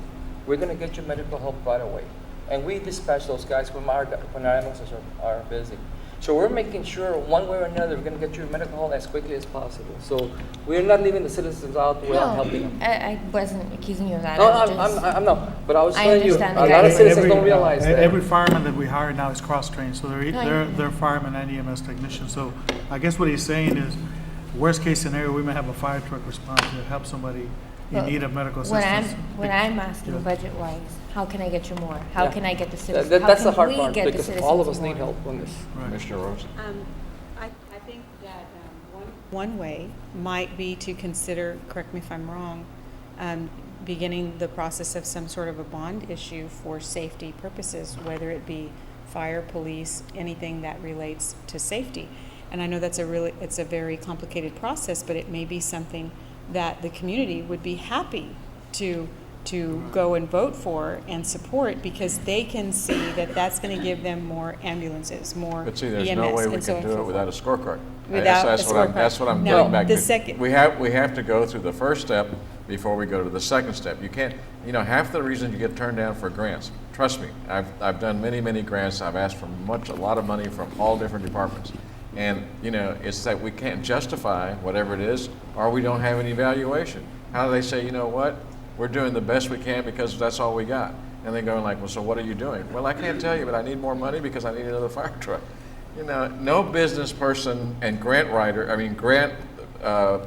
we're gonna get you medical help right away. And we dispatch those guys when our ambulances are busy. So we're making sure one way or another, we're gonna get you medical help as quickly as possible. So we're not leaving the citizens out without helping them. I wasn't accusing you of that. No, I was just- I'm not, but I was I telling you, a understand the lot of guidance. citizens don't realize that. Every fireman that we hire now is cross-trained, so No, I they're firemen and EMS technicians. So I guess what he's saying is, worst case scenario, we may have a fire truck respond to help somebody in But need of medical When assistance. I'm asking Yeah. budget-wise, how can I get you more? How Yeah. can I get the citizens? That's the how hard can we part, get the because citizens all of us more? need help on this. Right. Commissioner Rose? I think that one way might be to consider, correct me if I'm wrong, beginning the process of some sort of a bond issue for safety purposes, whether it be fire, police, anything that relates to safety. And I know it's a very complicated process, but it may be something that the community would be happy to go and vote for and support, because they can see that that's going to give them more ambulances, more But see, there's EMS, no way we and so can on do and it so without a forth. scorecard. Without That's a what I'm- scorecard. That's what I'm No, getting back to. the second- We have to go through the first step before we go to the second step. You can't, half the reason you get turned down for grants, trust me, I've done many grants, I've asked for a lot of money from all different departments. And, it's that we can't justify whatever it is, or we don't have any evaluation. How do they say, you know what, we're doing the best we can because that's all we got? And they're going like, well, so what are you doing? Well, I can't tell you, but I need more money because I need another fire truck. No business person and grant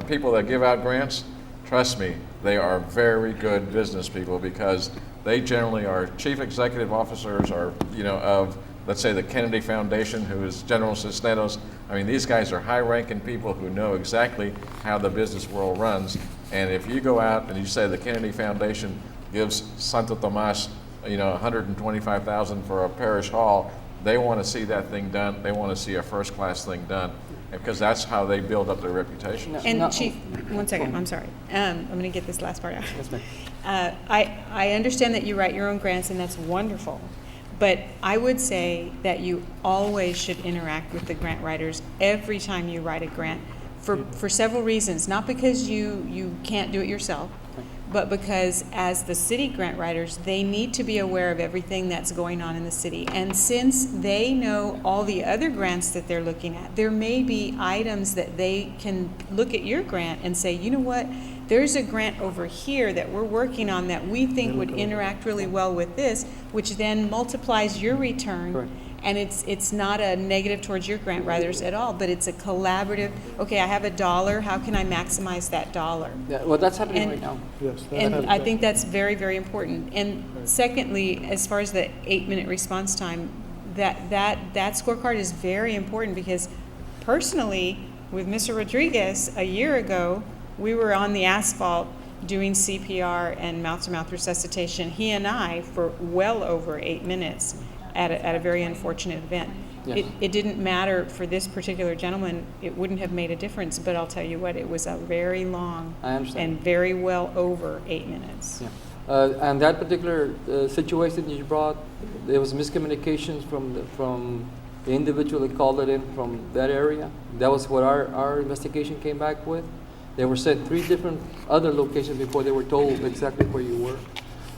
people that give out grants, trust me, they are very good business people, because they generally are chief executive officers or, of, let's say, the Kennedy Foundation, who is General Cisneros. These guys are high-ranking people who know exactly how the business world runs. And if you go out and you say the Kennedy Foundation gives Santo Tomas, $125,000 for a parish hall, they want to see that thing done. They want to see a first-class thing done, because that's how they build up their reputation. And Chief, one second, I'm sorry. I'm going to get this last part out. Yes, ma'am. I understand that you write your own grants, and that's wonderful. But I would say that you always should interact with the grant writers every time you write a grant, for several reasons. Not because you can't do it yourself, but because as the city grant writers, they need to be aware of everything that's going on in the city. And since they know all the other grants that they're looking at, there may be items that they can look at your grant and say, you know what, there's a grant over here that we're working on that we think would interact really well with this, which then multiplies your return. Correct. And it's not a negative towards your grant writers at all, but it's a collaborative, okay, I have $1, how can I maximize that dollar? Yeah, well, that's happening And- right now. Yes. And I think that's very, very important. And secondly, as far as the 8-minute response time, that scorecard is very important, because personally, with Mr. Rodriguez, a year ago, we were on the asphalt doing CPR and mouth-to-mouth resuscitation, he and I, for well over 8 minutes at a very unfortunate event. Yes. It didn't matter for this particular gentleman, it wouldn't have made a difference, but I'll tell you what, it was a very long I understand. and very well over 8 minutes. Yeah. And that particular situation you brought, there was miscommunications from the individual that called it in from that area. That was what our investigation came back with. They were sent 3 different other locations before they were told exactly where you were.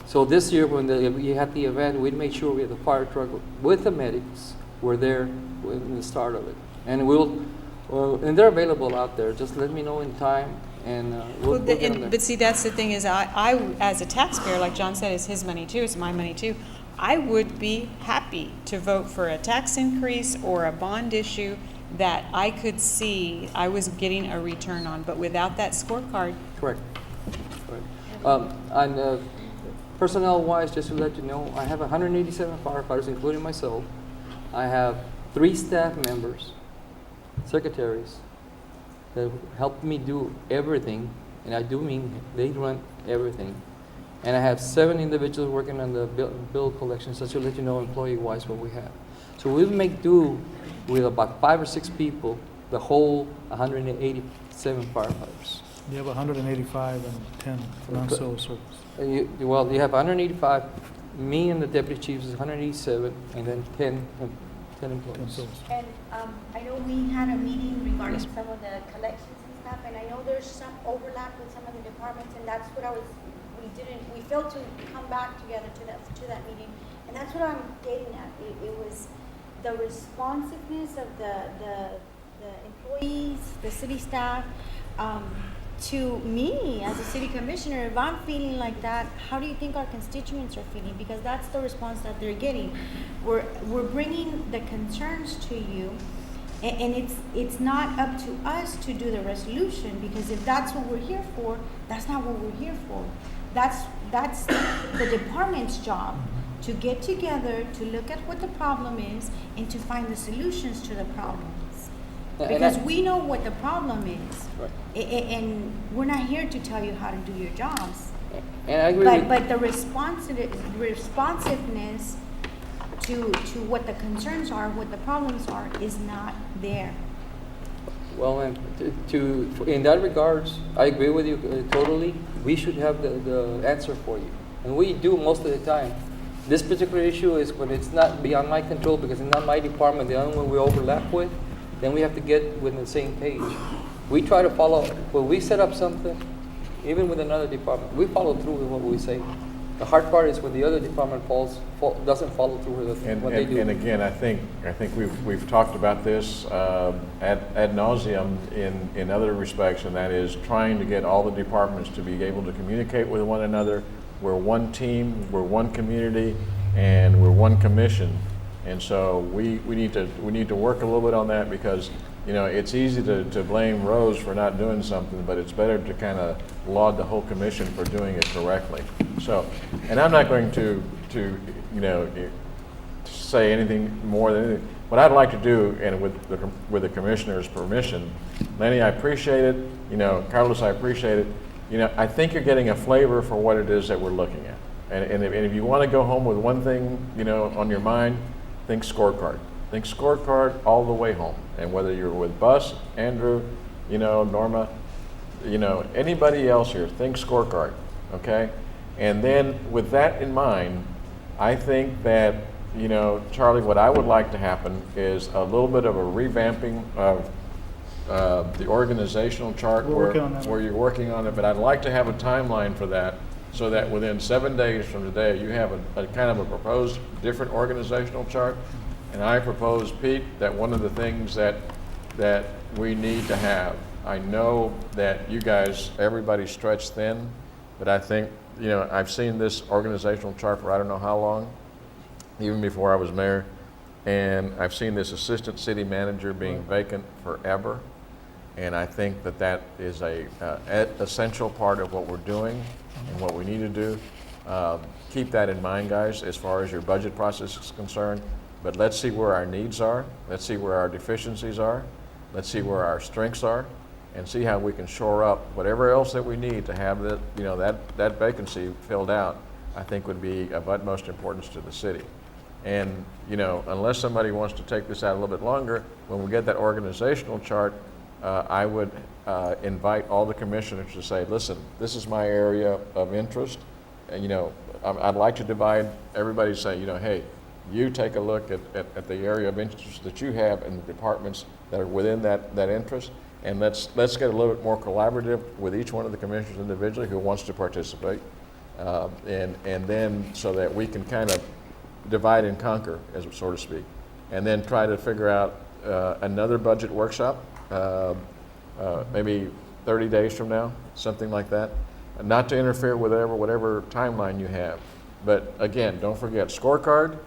So this year, when we had the event, we made sure we had the fire truck with the medics were there in the start of it. And and they're available out there. Just let me know in time, and we'll get them there. But see, that's the thing is, I as a taxpayer, like John said, it's his money too, it's my money too. I would be happy to vote for a tax increase or a bond issue that I could see I was getting a return on, but without that scorecard, Correct. And personnel-wise, just to let you know, I have 187 firefighters, including myself. I have 3 staff members, secretaries, that help me do everything, and I do mean they run everything. And I have 7 individuals working on the bill collection, just to let you know employee-wise what we have. So we make do with about 5 or 6 people, the whole 187 firefighters. You have 185 and 10 for non-civil service. And well, you have 185, me and the deputy chiefs is 187, and then 10 employees. And I know we had a meeting regarding some of the collections and stuff, and I know there's some overlap with some of the departments, and that's what we failed to come back together to that meeting, and that's what I'm getting at. It was the responsiveness of the employees, the city staff, to me as a city commissioner. If I'm feeling like that, how do you think our constituents are feeling? Because that's the response that they're getting. We're bringing the concerns to you, and it's not up to us to do the resolution, because if that's what we're here for, that's not what we're here for. That's the department's job, to get together, to look at what the problem is, and to find the solutions to the problems. Because we know what the problem is, and we're not here to tell you how to do your jobs. And I agree But the responsiveness to what the concerns are, what the problems are, is not there. Well, and in that regards, I agree with you totally. We should have the answer for you, and we do most of the time. This particular issue is when it's not beyond my control, because it's not my department, the only one we overlap with, then we have to get within the same page. We try to follow, when we set up something, even with another department, we follow through with what we say. The hard part is when the other department doesn't follow through with what they do. And again, I think we've talked about this ad nauseum in other respects, and that is trying to get all the departments to be able to communicate with one another. We're one team, we're one community, and we're one commission. And so we need to work a little bit on that, because it's easy to blame Rose for not doing something, but it's better to kind of laud the whole commission for doing it correctly. So, and I'm not going to say anything more than anything. What I'd like to do, and with the commissioner's permission, Lenny, I appreciate it. Carlos, I appreciate it. I think you're getting a flavor for what it is that we're looking at. And if you want to go home with one thing, on your mind, think scorecard. Think scorecard all the way home. And whether you're with Bus, Andrew, Norma, anybody else here, think scorecard, okay? And then with that in mind, I think that, Charlie, what I would like to happen is a little bit of a revamping of the organizational chart where you're working on it, but I'd like to have a timeline for that, so that within 7 days from today, you have a kind of a proposed different organizational chart. And I propose, Pete, that one of the things that we need to have, I know that you guys, everybody's stretched thin, but I think, I've seen this organizational chart for I don't know how long, even before I was mayor, and I've seen this assistant city manager being vacant forever. And I think that is a essential part of what we're doing and what we need to do. Keep that in mind, guys, as far as your budget process is concerned. But let's see where our needs are. Let's see where our deficiencies are. Let's see where our strengths are, and see how we can shore up whatever else that we need to have that vacancy filled out. I think would be of utmost importance to the city. And unless somebody wants to take this out a little bit longer, when we get that organizational chart, I would invite all the commissioners to say, listen, this is my area of interest, and I'd like to divide everybody to say, hey, you take a look at the area of interest that you have in the departments that are within that interest, and let's get a little bit more collaborative with each one of the commissioners individually who wants to participate, and then so that we can kind of divide and conquer, as so to speak, and then try to figure out another budget workshop, maybe 30 days from now, something like that, not to interfere with whatever timeline you have. But again, don't forget, scorecard,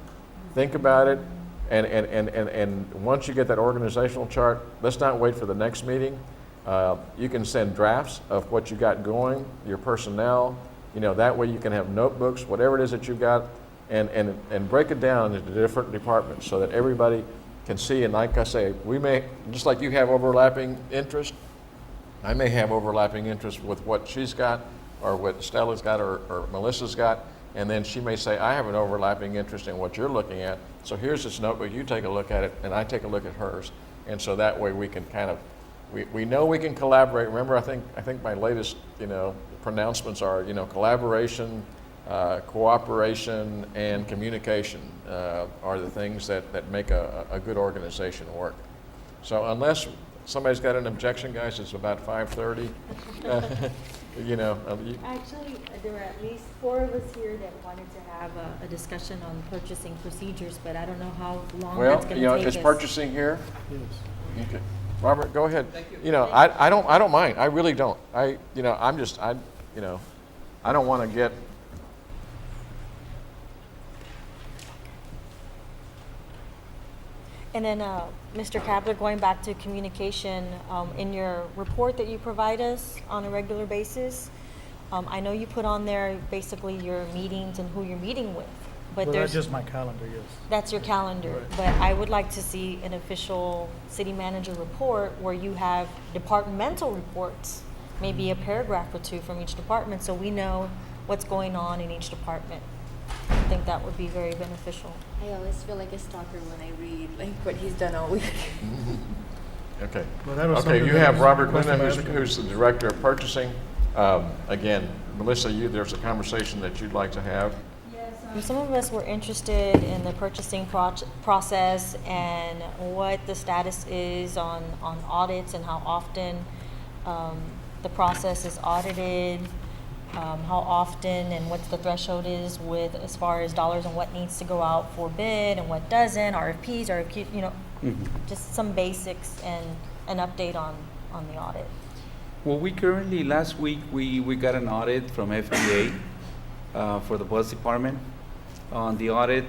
think about it, and once you get that organizational chart, let's not wait for the next meeting. You can send drafts of what you got going, your personnel, that way you can have notebooks, whatever it is that you've got, and break it down into different departments so that everybody can see. And like I say, we may, just like you have overlapping interest, I may have overlapping interest with what she's got or what Stella's got or Melissa's got, and then she may say, I have an overlapping interest in what you're looking at, so here's this notebook, you take a look at it, and I take a look at hers. And so that way we can kind of, we know we can collaborate. Remember, I think my latest, pronouncements are, collaboration, cooperation, and communication are the things that make a good organization work. So unless somebody's got an objection, guys, it's about 5:30. Actually, there were at least 4 of us here that wanted to have a discussion on purchasing procedures, but I don't know how long Well, that's going to take us. is purchasing here? Yes. Okay. Robert, go ahead. I don't mind. I really don't. I don't want to get. And then, Mr. Kapler, going back to communication, in your report that you provide us on a regular basis, I know you put on there basically your meetings and who you're meeting with, but Well, there's that's just my calendar, yes. that's your calendar. Right. But I would like to see an official city manager report where you have departmental reports, maybe a paragraph or 2 from each department, so we know what's going on in each department. I think that would be very beneficial. I always feel like a stalker when I read like what he's done all week. Okay. Well, that was Okay, something you that have was Robert requested Luna, by the- who's the director of purchasing. Again, Melissa, there's a conversation that you'd like to have. Some of us were interested in the purchasing process and what the status is on audits and how often the process is audited, how often and what the threshold is with as far as dollars and what needs to go out for bid and what doesn't, RFPs, just some basics and an update on the audit. Well, we currently, last week, we got an audit from FDA for the bus department. On the audit,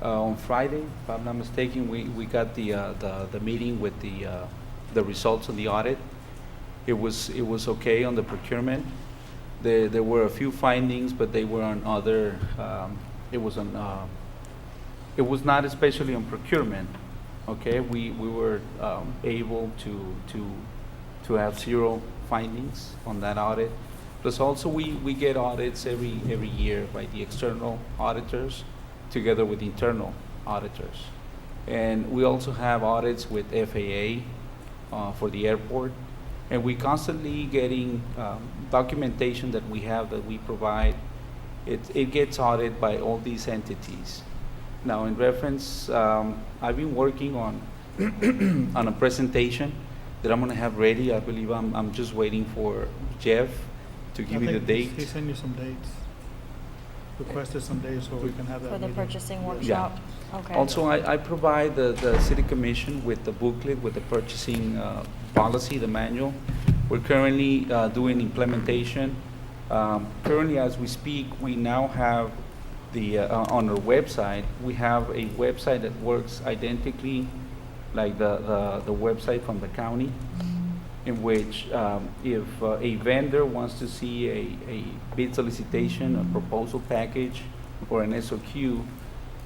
on Friday, if I'm not mistaken, we got the meeting with the results of the audit. It was okay on the procurement. There were a few findings, but they were on other. It was not especially on procurement. Okay, we were able to have 0 findings on that audit. Plus also we get audits every year by the external auditors together with internal auditors. And we also have audits with FAA for the airport. And we constantly getting documentation that we have that we provide. It gets audited by all these entities. Now in reference, I've been working on on a presentation that I'm going to have ready. I believe I'm just waiting for Jeff to give me the date. He sent you some dates, requested some dates so we can have that For the meeting. purchasing workshop? Okay. Also, I provide the city commission with the booklet with the purchasing policy, the manual. We're currently doing implementation. Currently, as we speak, we now have on our website, we have a website that works identically like the website from the county, in which if a vendor wants to see a bid solicitation, a proposal package, or an SOQ,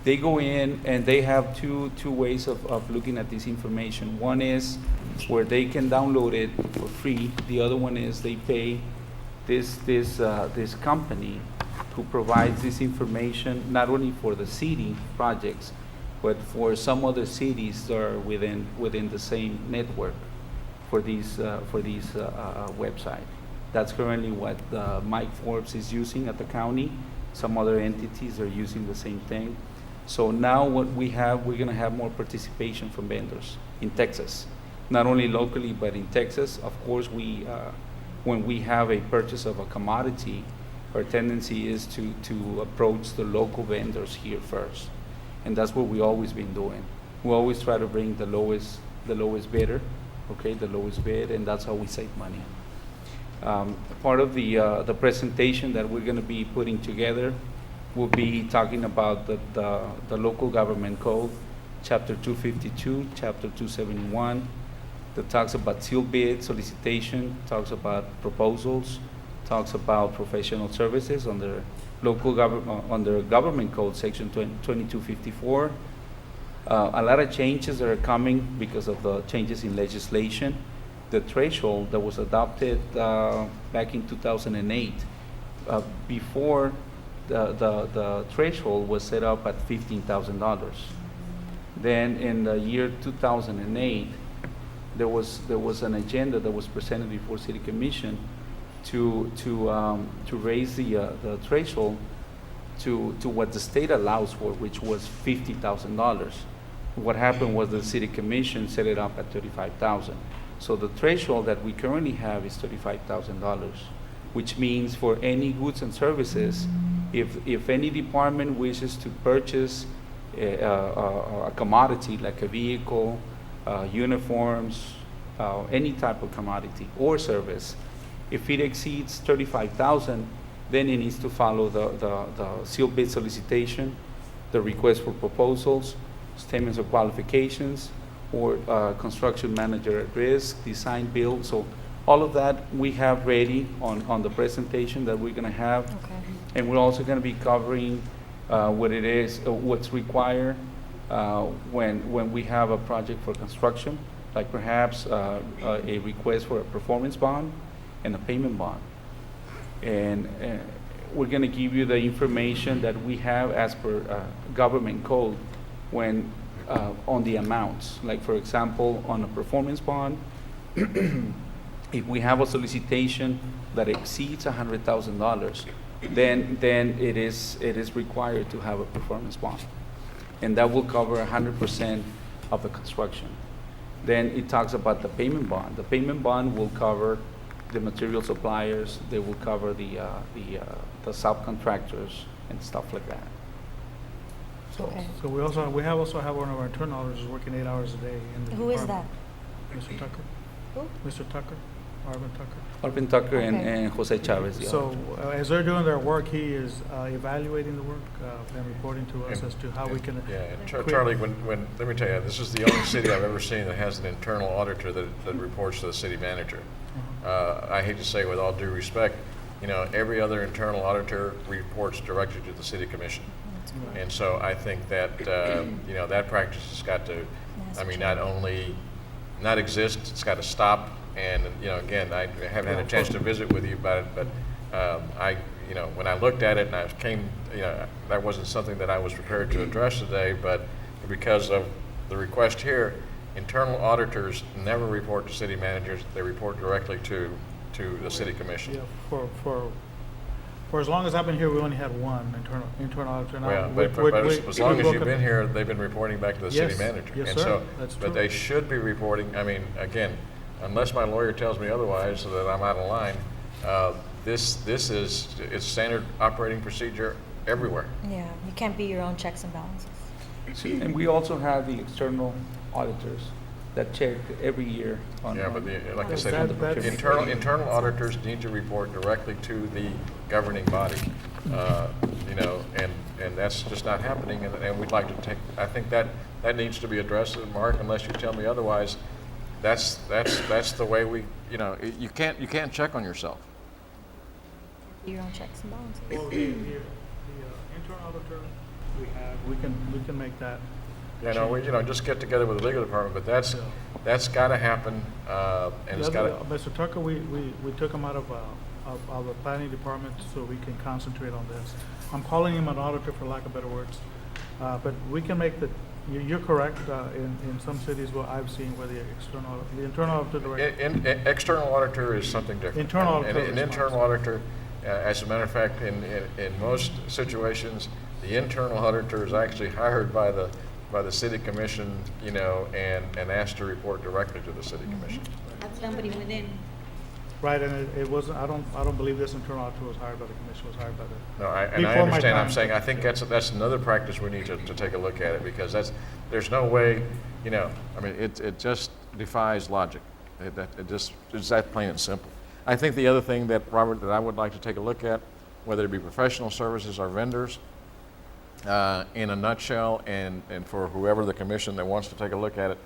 they go in and they have two ways of looking at this information. One is where they can download it for free. The other one is they pay this company who provides this information not only for the city projects, but for some other cities that are within the same network for these website. That's currently what Mike Forbes is using at the county. Some other entities are using the same thing. So now what we have, we're gonna have more participation from vendors in Texas. Not only locally, but in Texas. Of course, when we have a purchase of a commodity, our tendency is to approach the local vendors here first. And that's what we've always been doing. We always try to bring the lowest bidder, okay, the lowest bid, and that's how we save money. Part of the presentation that we're going to be putting together will be talking about the local government code, Chapter 252, Chapter 271, that talks about sealed bid solicitation, talks about proposals, talks about professional services under under government code, Section 2254. A lot of changes that are coming because of the changes in legislation. The threshold that was adopted back in 2008, before the threshold was set up at $15,000. Then in the year 2008, there was an agenda that was presented before City Commission to raise the threshold to what the state allows for, which was $50,000. What happened was the City Commission set it up at $35,000. So the threshold that we currently have is $35,000, which means for any goods and services, if any department wishes to purchase a commodity like a vehicle, uniforms, any type of commodity or service, if it exceeds $35,000, then it needs to follow the sealed bid solicitation, the request for proposals, statements of qualifications, or construction manager at risk, design build. So all of that we have ready on the presentation that we're going to have. Okay. And we're also going to be covering what it is, what's required when we have a project for construction, like perhaps a request for a performance bond and a payment bond. And we're going to give you the information that we have as per government code when on the amounts. Like for example, on a performance bond, if we have a solicitation that exceeds $100,000, then it is required to have a performance bond, and that will cover 100% of the construction. Then it talks about the payment bond. The payment bond will cover the material suppliers. They will cover the subcontractors and stuff like that. Okay. So we also have one of our internal auditors working 8 hours a day in the Who is that? department. Mr. Tucker. Who? Mr. Tucker, Arvin Tucker. Arvin Tucker Okay. and Jose Chavez. the So auditor. as they're doing their work, he is evaluating the work and reporting to us And- as to how we can. Yeah, and quick- Charlie, when, let me tell you, this is the only city I've ever seen that has an internal auditor that reports to the city manager. I hate to say with all due respect, every other internal auditor reports directly to the city commission. And so I think that, that practice has got to, not exist, it's got to stop. And, again, I haven't had a chance to visit with you about it, but when I looked at it and that wasn't something that I was prepared to address today, but because of the request here, internal auditors never report to city managers, they report directly to the city commission. Yeah, for as long as I've been here, we only had one internal auditor. Now, Well, we're- but we're- as long as you've we're- been here, they've been reporting back to the city Yes, manager. yes, And sir. so, That's but true. they should be reporting, again, unless my lawyer tells me otherwise, so that I'm out of line, it's standard operating procedure everywhere. Yeah, you can't be your own checks and balances. And we also have the external auditors that check every year on. Yeah, but like I said, That's- internal auditors need to report directly to the governing body, and that's just not happening, and we'd like to I think that needs to be addressed, and Mark, unless you tell me otherwise, that's the way you can't check on yourself. Your own checks and balances. Well, the internal auditor we have, we can make that. Just get together with the legal department, but that's got to happen, and it's got to. Mr. Tucker, we took him out of the planning department so we can concentrate on this. I'm calling him an auditor for lack of better words, but we can make you're correct, in some cities what I've seen where the internal auditor director. External auditor is something different. Internal auditor An is internal auditor, as a matter of fact, in most situations, the internal auditor is actually hired by the city commission, and asked to report directly to the city commission. Somebody within. Right, and it wasn't, I don't believe this internal auditor was hired by the commission, was hired by the. No, I Before my understand. I'm time. saying, I think that's another practice we need to take a look at it, because there's no way, it just defies logic. It's that plain and simple. I think the other thing that, Robert, that I would like to take a look at, whether it be professional services or vendors, in a nutshell, and for whoever the commission that wants to take a look at it,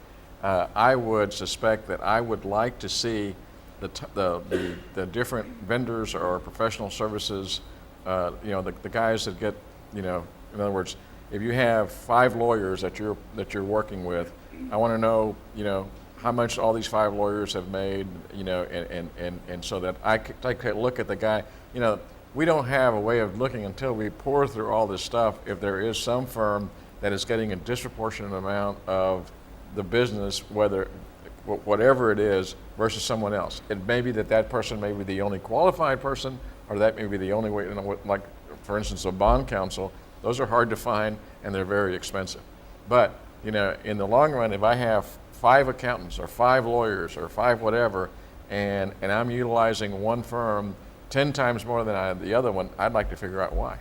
I would suspect that I would like to see the different vendors or professional services, you know, the guys that get, you know, in other words, if you have 5 lawyers that you're working with, I want to know, you know, how much all these 5 lawyers have made, you know, and so that I could take a look at the guy. You know, we don't have a way of looking until we pour through all this stuff if there is some firm that is getting a disproportionate amount of the business, whatever it is, versus someone else. It may be that person may be the only qualified person, or that may be the only way, you know, like, for instance, a bond counsel. Those are hard to find, and they're very expensive. But, you know, in the long run, if I have 5 accountants or 5 lawyers or 5 whatever, and I'm utilizing one firm 10 times more than the other one, I'd like to figure out why.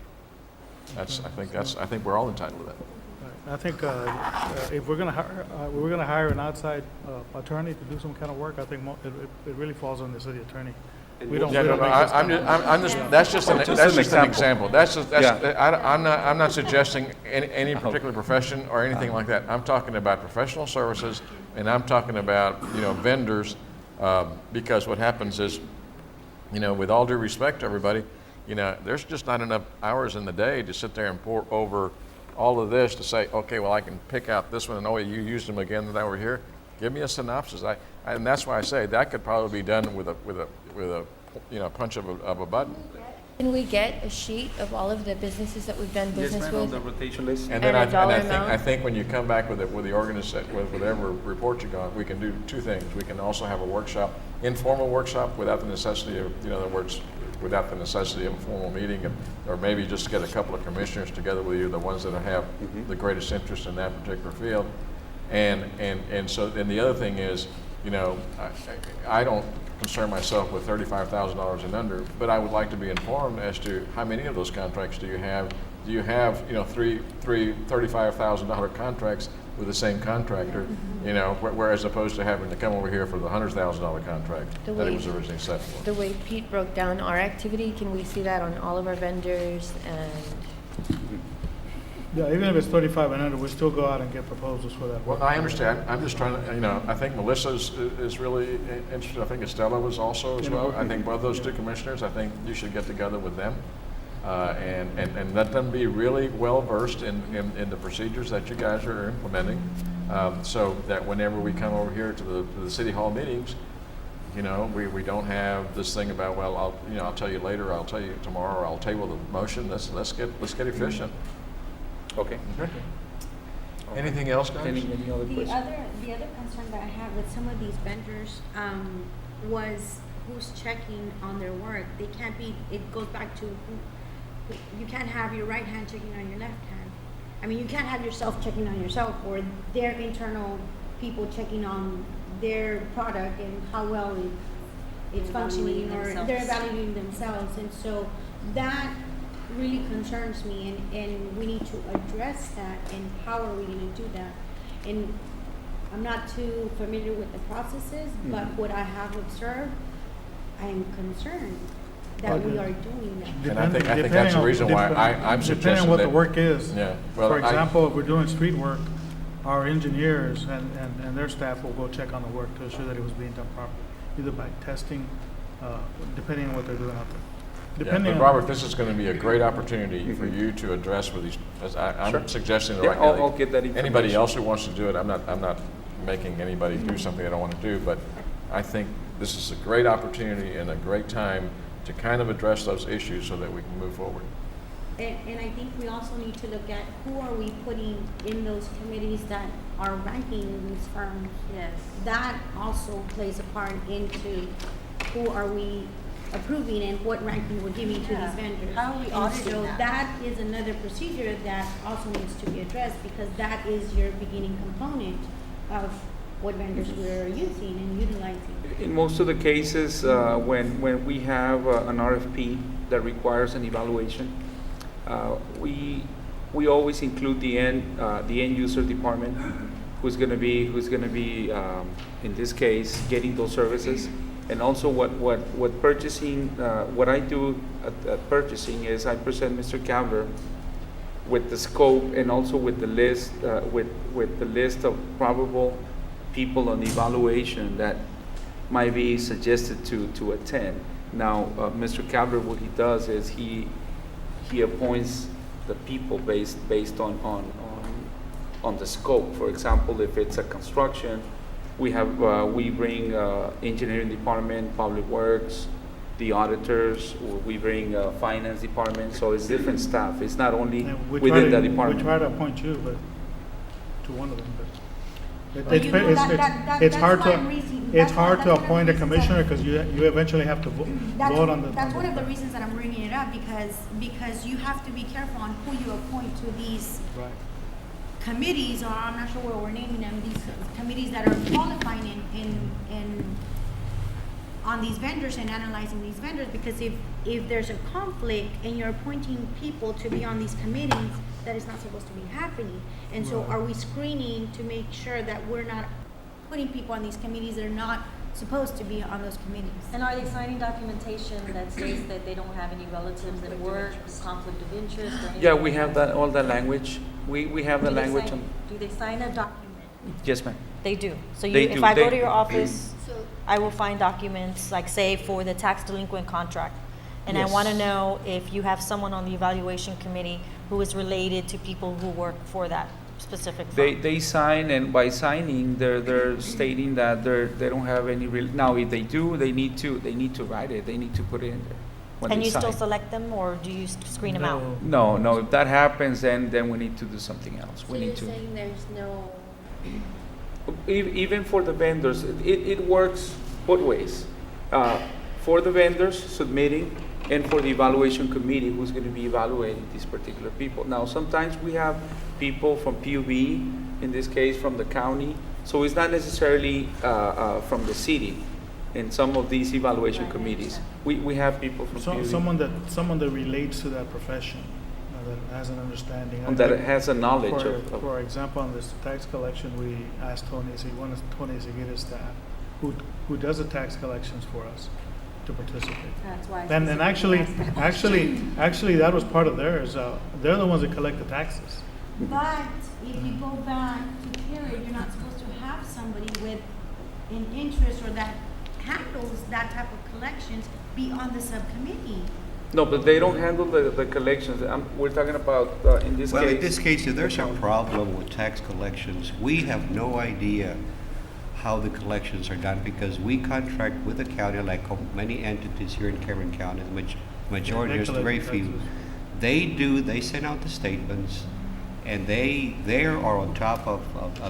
I think we're all entitled to that. I think if we're gonna hire an outside attorney to do some kind of work, I think it really falls on the city attorney. We don't. Yeah, no, I'm just. That's just an example. I'm not suggesting any particular profession or anything like that. I'm talking about professional services, and I'm talking about, you know, vendors, because what happens is, you know, with all due respect to everybody, you know, there's just not enough hours in the day to sit there and pour over all of this to say, okay, well, I can pick out this one and, oh, you used them again that over here. Give me a synopsis. And that's why I say that could probably be done with a you know, punch of a button. Can we get a sheet of all of the businesses that we've done business Yes, ma'am, with? on the rotation list. And then amount? I think when you come back with the organization, with whatever report you got, we can do 2 things. We can also have a workshop, informal workshop, without the necessity of, you know, in other words, without the necessity of a formal meeting, or maybe just get a couple of commissioners together with you, the ones that have the greatest interest in that particular field. And so, and the other thing is, you know, I don't concern myself with $35,000 and under, but I would like to be informed as to how many of those contracts do you have? Do you have, you know, three $35,000 contracts with the same contractor, you know, whereas opposed to having to come over here for the $100,000 contract that it was originally set for. The way Pete broke down our activity, can we see that on all of our vendors? And Yeah, even if it's 35 and under, we still go out and get proposals for that. Well, I understand. I'm just trying to, you know, I think Melissa is really interested. I think Estella was also as well. I think both those 2 commissioners, I think you should get together with them and let them be really well versed in the procedures that you guys are implementing, so that whenever we come over here to the city hall meetings, you know, we don't have this thing about, well, I'll tell you later, I'll tell you tomorrow, or I'll table the motion. Let's get efficient. Okay. Anything else, guys? Any other questions? The other concern that I have with some of these vendors was who's checking on their work. They can't be. It goes back to you can't have your right hand checking on your left hand. I mean, you can't have yourself checking on yourself, or their internal people checking on their product and how well it's functioning, or they're evaluating themselves. And so that really concerns me, and we need to address that, and how are we going to do that? And I'm not too familiar with the processes, but what I have observed, I am concerned that we are doing that. And I think that's the reason why I'm suggesting depending on what that, the work is. Yeah. Well, For example, if we're doing street work, our engineers and their staff will go check on the work to ensure that it was being done properly, either by testing, depending on what they're doing out there. Yeah, but Robert, this is going to be a great opportunity for you to address with these. I'm suggesting right now. I'll get that information. Anybody else who wants to do it, I'm not making anybody do something they don't want to do, but I think this is a great opportunity and a great time to kind of address those issues so that we can move forward. And I think we also need to look at who are we putting in those committees that are ranking these firms. Yes. That also plays a part into who are we approving and what ranking we're giving to these vendors. How are we auditing so that? that is another procedure that also needs to be addressed, because that is your beginning component of what vendors we're using and utilizing. In most of the cases, when we have an RFP that requires an evaluation, we always include the end user department, who's going to be in this case getting those services, And also what purchasing, what I do at purchasing is I present Mr. Cavler with the scope and also with the list, with the list of probable people on the evaluation that might be suggested to attend. Now, Mr. Cavler, what he does is he appoints the people based on the scope. For example, if it's a construction, we bring engineering department, public works, the auditors, or we bring finance department. So it's different staff. It's not only And we within try the to- department. We try to appoint you, but, to one of them, but. But you know, It's that's hard why to, I'm raising- it's that's hard why- to that's one of the appoint a reasons commissioner, that- because you eventually have to vote on the. That's one of the reasons that I'm bringing it up, because you have to be careful on who you appoint to these Right. committees, or I'm not sure what we're naming them, these committees that are qualifying on these vendors and analyzing these vendors, because if there's a conflict and you're appointing people to be on these committees, that is not supposed to be happening. And so Right. are we screening to make sure that we're not putting people on these committees that are not supposed to be on those committees? And are they signing documentation that says that they don't have any relatives that work, conflict of interest or anything? Yeah, we have that, all that language. We have the Do they language. sign- Do they sign a document? Yes, ma'am. They do. So They if do. I go They- to your office, I will find documents, like say for the tax delinquent contract. And I Yes. want to know if you have someone on the evaluation committee who is related to people who work for that specific firm. They sign, and by signing, they're stating that they don't have any real, now if they do, they need to write it, they need to put it in there. when And they you still sign. select them, or do you screen them out? No, if that happens, then we need to do something else. So We you're need to. saying there's no, Even for the vendors, it works both ways. For the vendors submitting and for the evaluation committee who's going to be evaluating these particular people. Now, sometimes we have people from PUB, in this case from the county, so it's not necessarily from the city in some of these evaluation committees. We have people from PUB. Someone that relates to that profession, that has an understanding. And that has a knowledge of. For example, on this tax collection, we asked Tony, one of Tony Seguida's staff, who does the tax collections for us, to participate. That's why I And specifically asked that actually, that was part of theirs. They're the ones that collect the taxes. But if you go back to period, you're not supposed to have somebody with an interest or that handles that type of collections be on the subcommittee. No, but they don't handle the collections. We're talking about, in this case. Well, in this case, if there's a problem with tax collections, we have no idea how the collections are done, because we contract with the county, like many entities here in Cameron County, the majority, They there's collect very the few. taxes. They send out the statements, and they are on top of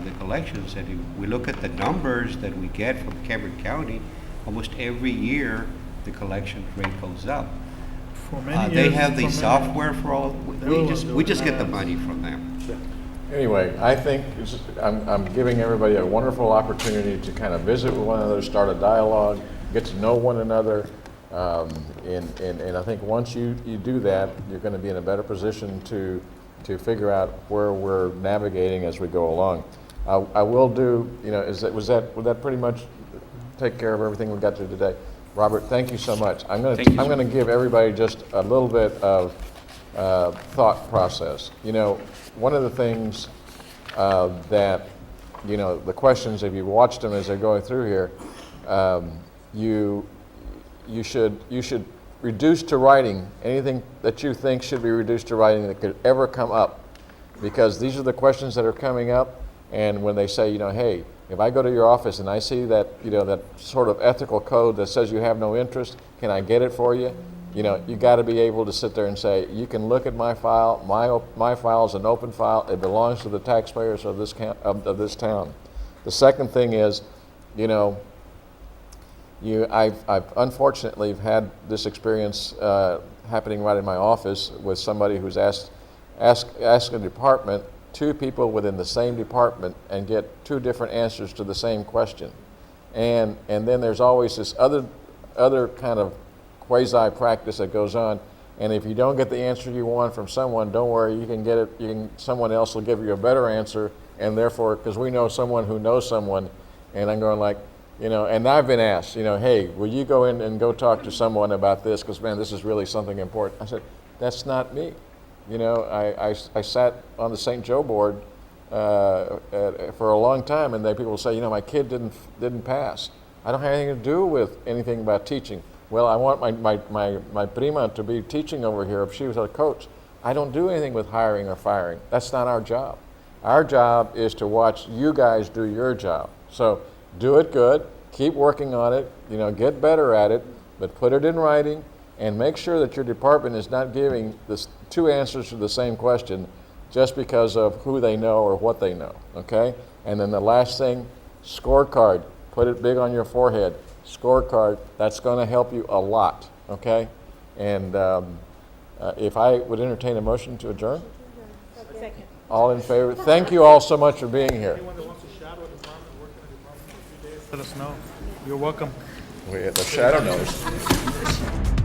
the collections. And if we look at the numbers that we get from Cameron County, almost every year, the collection rate goes up. For many They years, have the for many- software for all, They were we just doing get the that. money from them. Anyway, I think I'm giving everybody a wonderful opportunity to kind of visit with one another, start a dialogue, get to know one another. And I think once you do that, you're going to be in a better position to figure out where we're navigating as we go along. I will do, would that pretty much take care of everything we got to today? Robert, thank you so much. I'm going to give everybody just a little bit of thought process. One of the things that, the questions, if you watched them as they're going through here, you should reduce to writing anything that you think should be reduced to writing that could ever come up, because these are the questions that are coming up. And when they say, hey, if I go to your office and I see that, that sort of ethical code that says you have no interest, can I get it for you? You got to be able to sit there and say, you can look at my file. My file is an open file. It belongs to the taxpayers of this town. The second thing is, I've unfortunately had this experience happening right in my office with somebody who's asked a department, two people within the same department, and get two different answers to the same question. And then there's always this other kind of quasi-practice that goes on. And if you don't get the answer you want from someone, don't worry, you can get it. Someone else will give you a better answer, and therefore, because we know someone who knows someone, and I'm going like, You know, and I've been asked, you know, hey, will you go in and go talk to someone about this? Because, man, this is really something important. I said, that's not me. You know, I sat on the St. Joe board for a long time, and people say, you know, my kid didn't pass. I don't have anything to do with anything about teaching. Well, I want my prima to be teaching over here if she was a coach. I don't do anything with hiring or firing. That's not our job. Our job is to watch you guys do your job. So do it good, keep working on it, you know, get better at it, but put it in writing and make sure that your department is not giving this two answers to the same question just because of who they know or what they know, okay? And then the last thing, scorecard. Put it big on your forehead. Scorecard, that's going to help you a lot, okay? And if I would entertain a motion to adjourn? Second. All in favor? Thank you all so much for being here. Anyone that wants to shadow a department, work in a department for a few days, let us know. You're welcome. The shadow knows.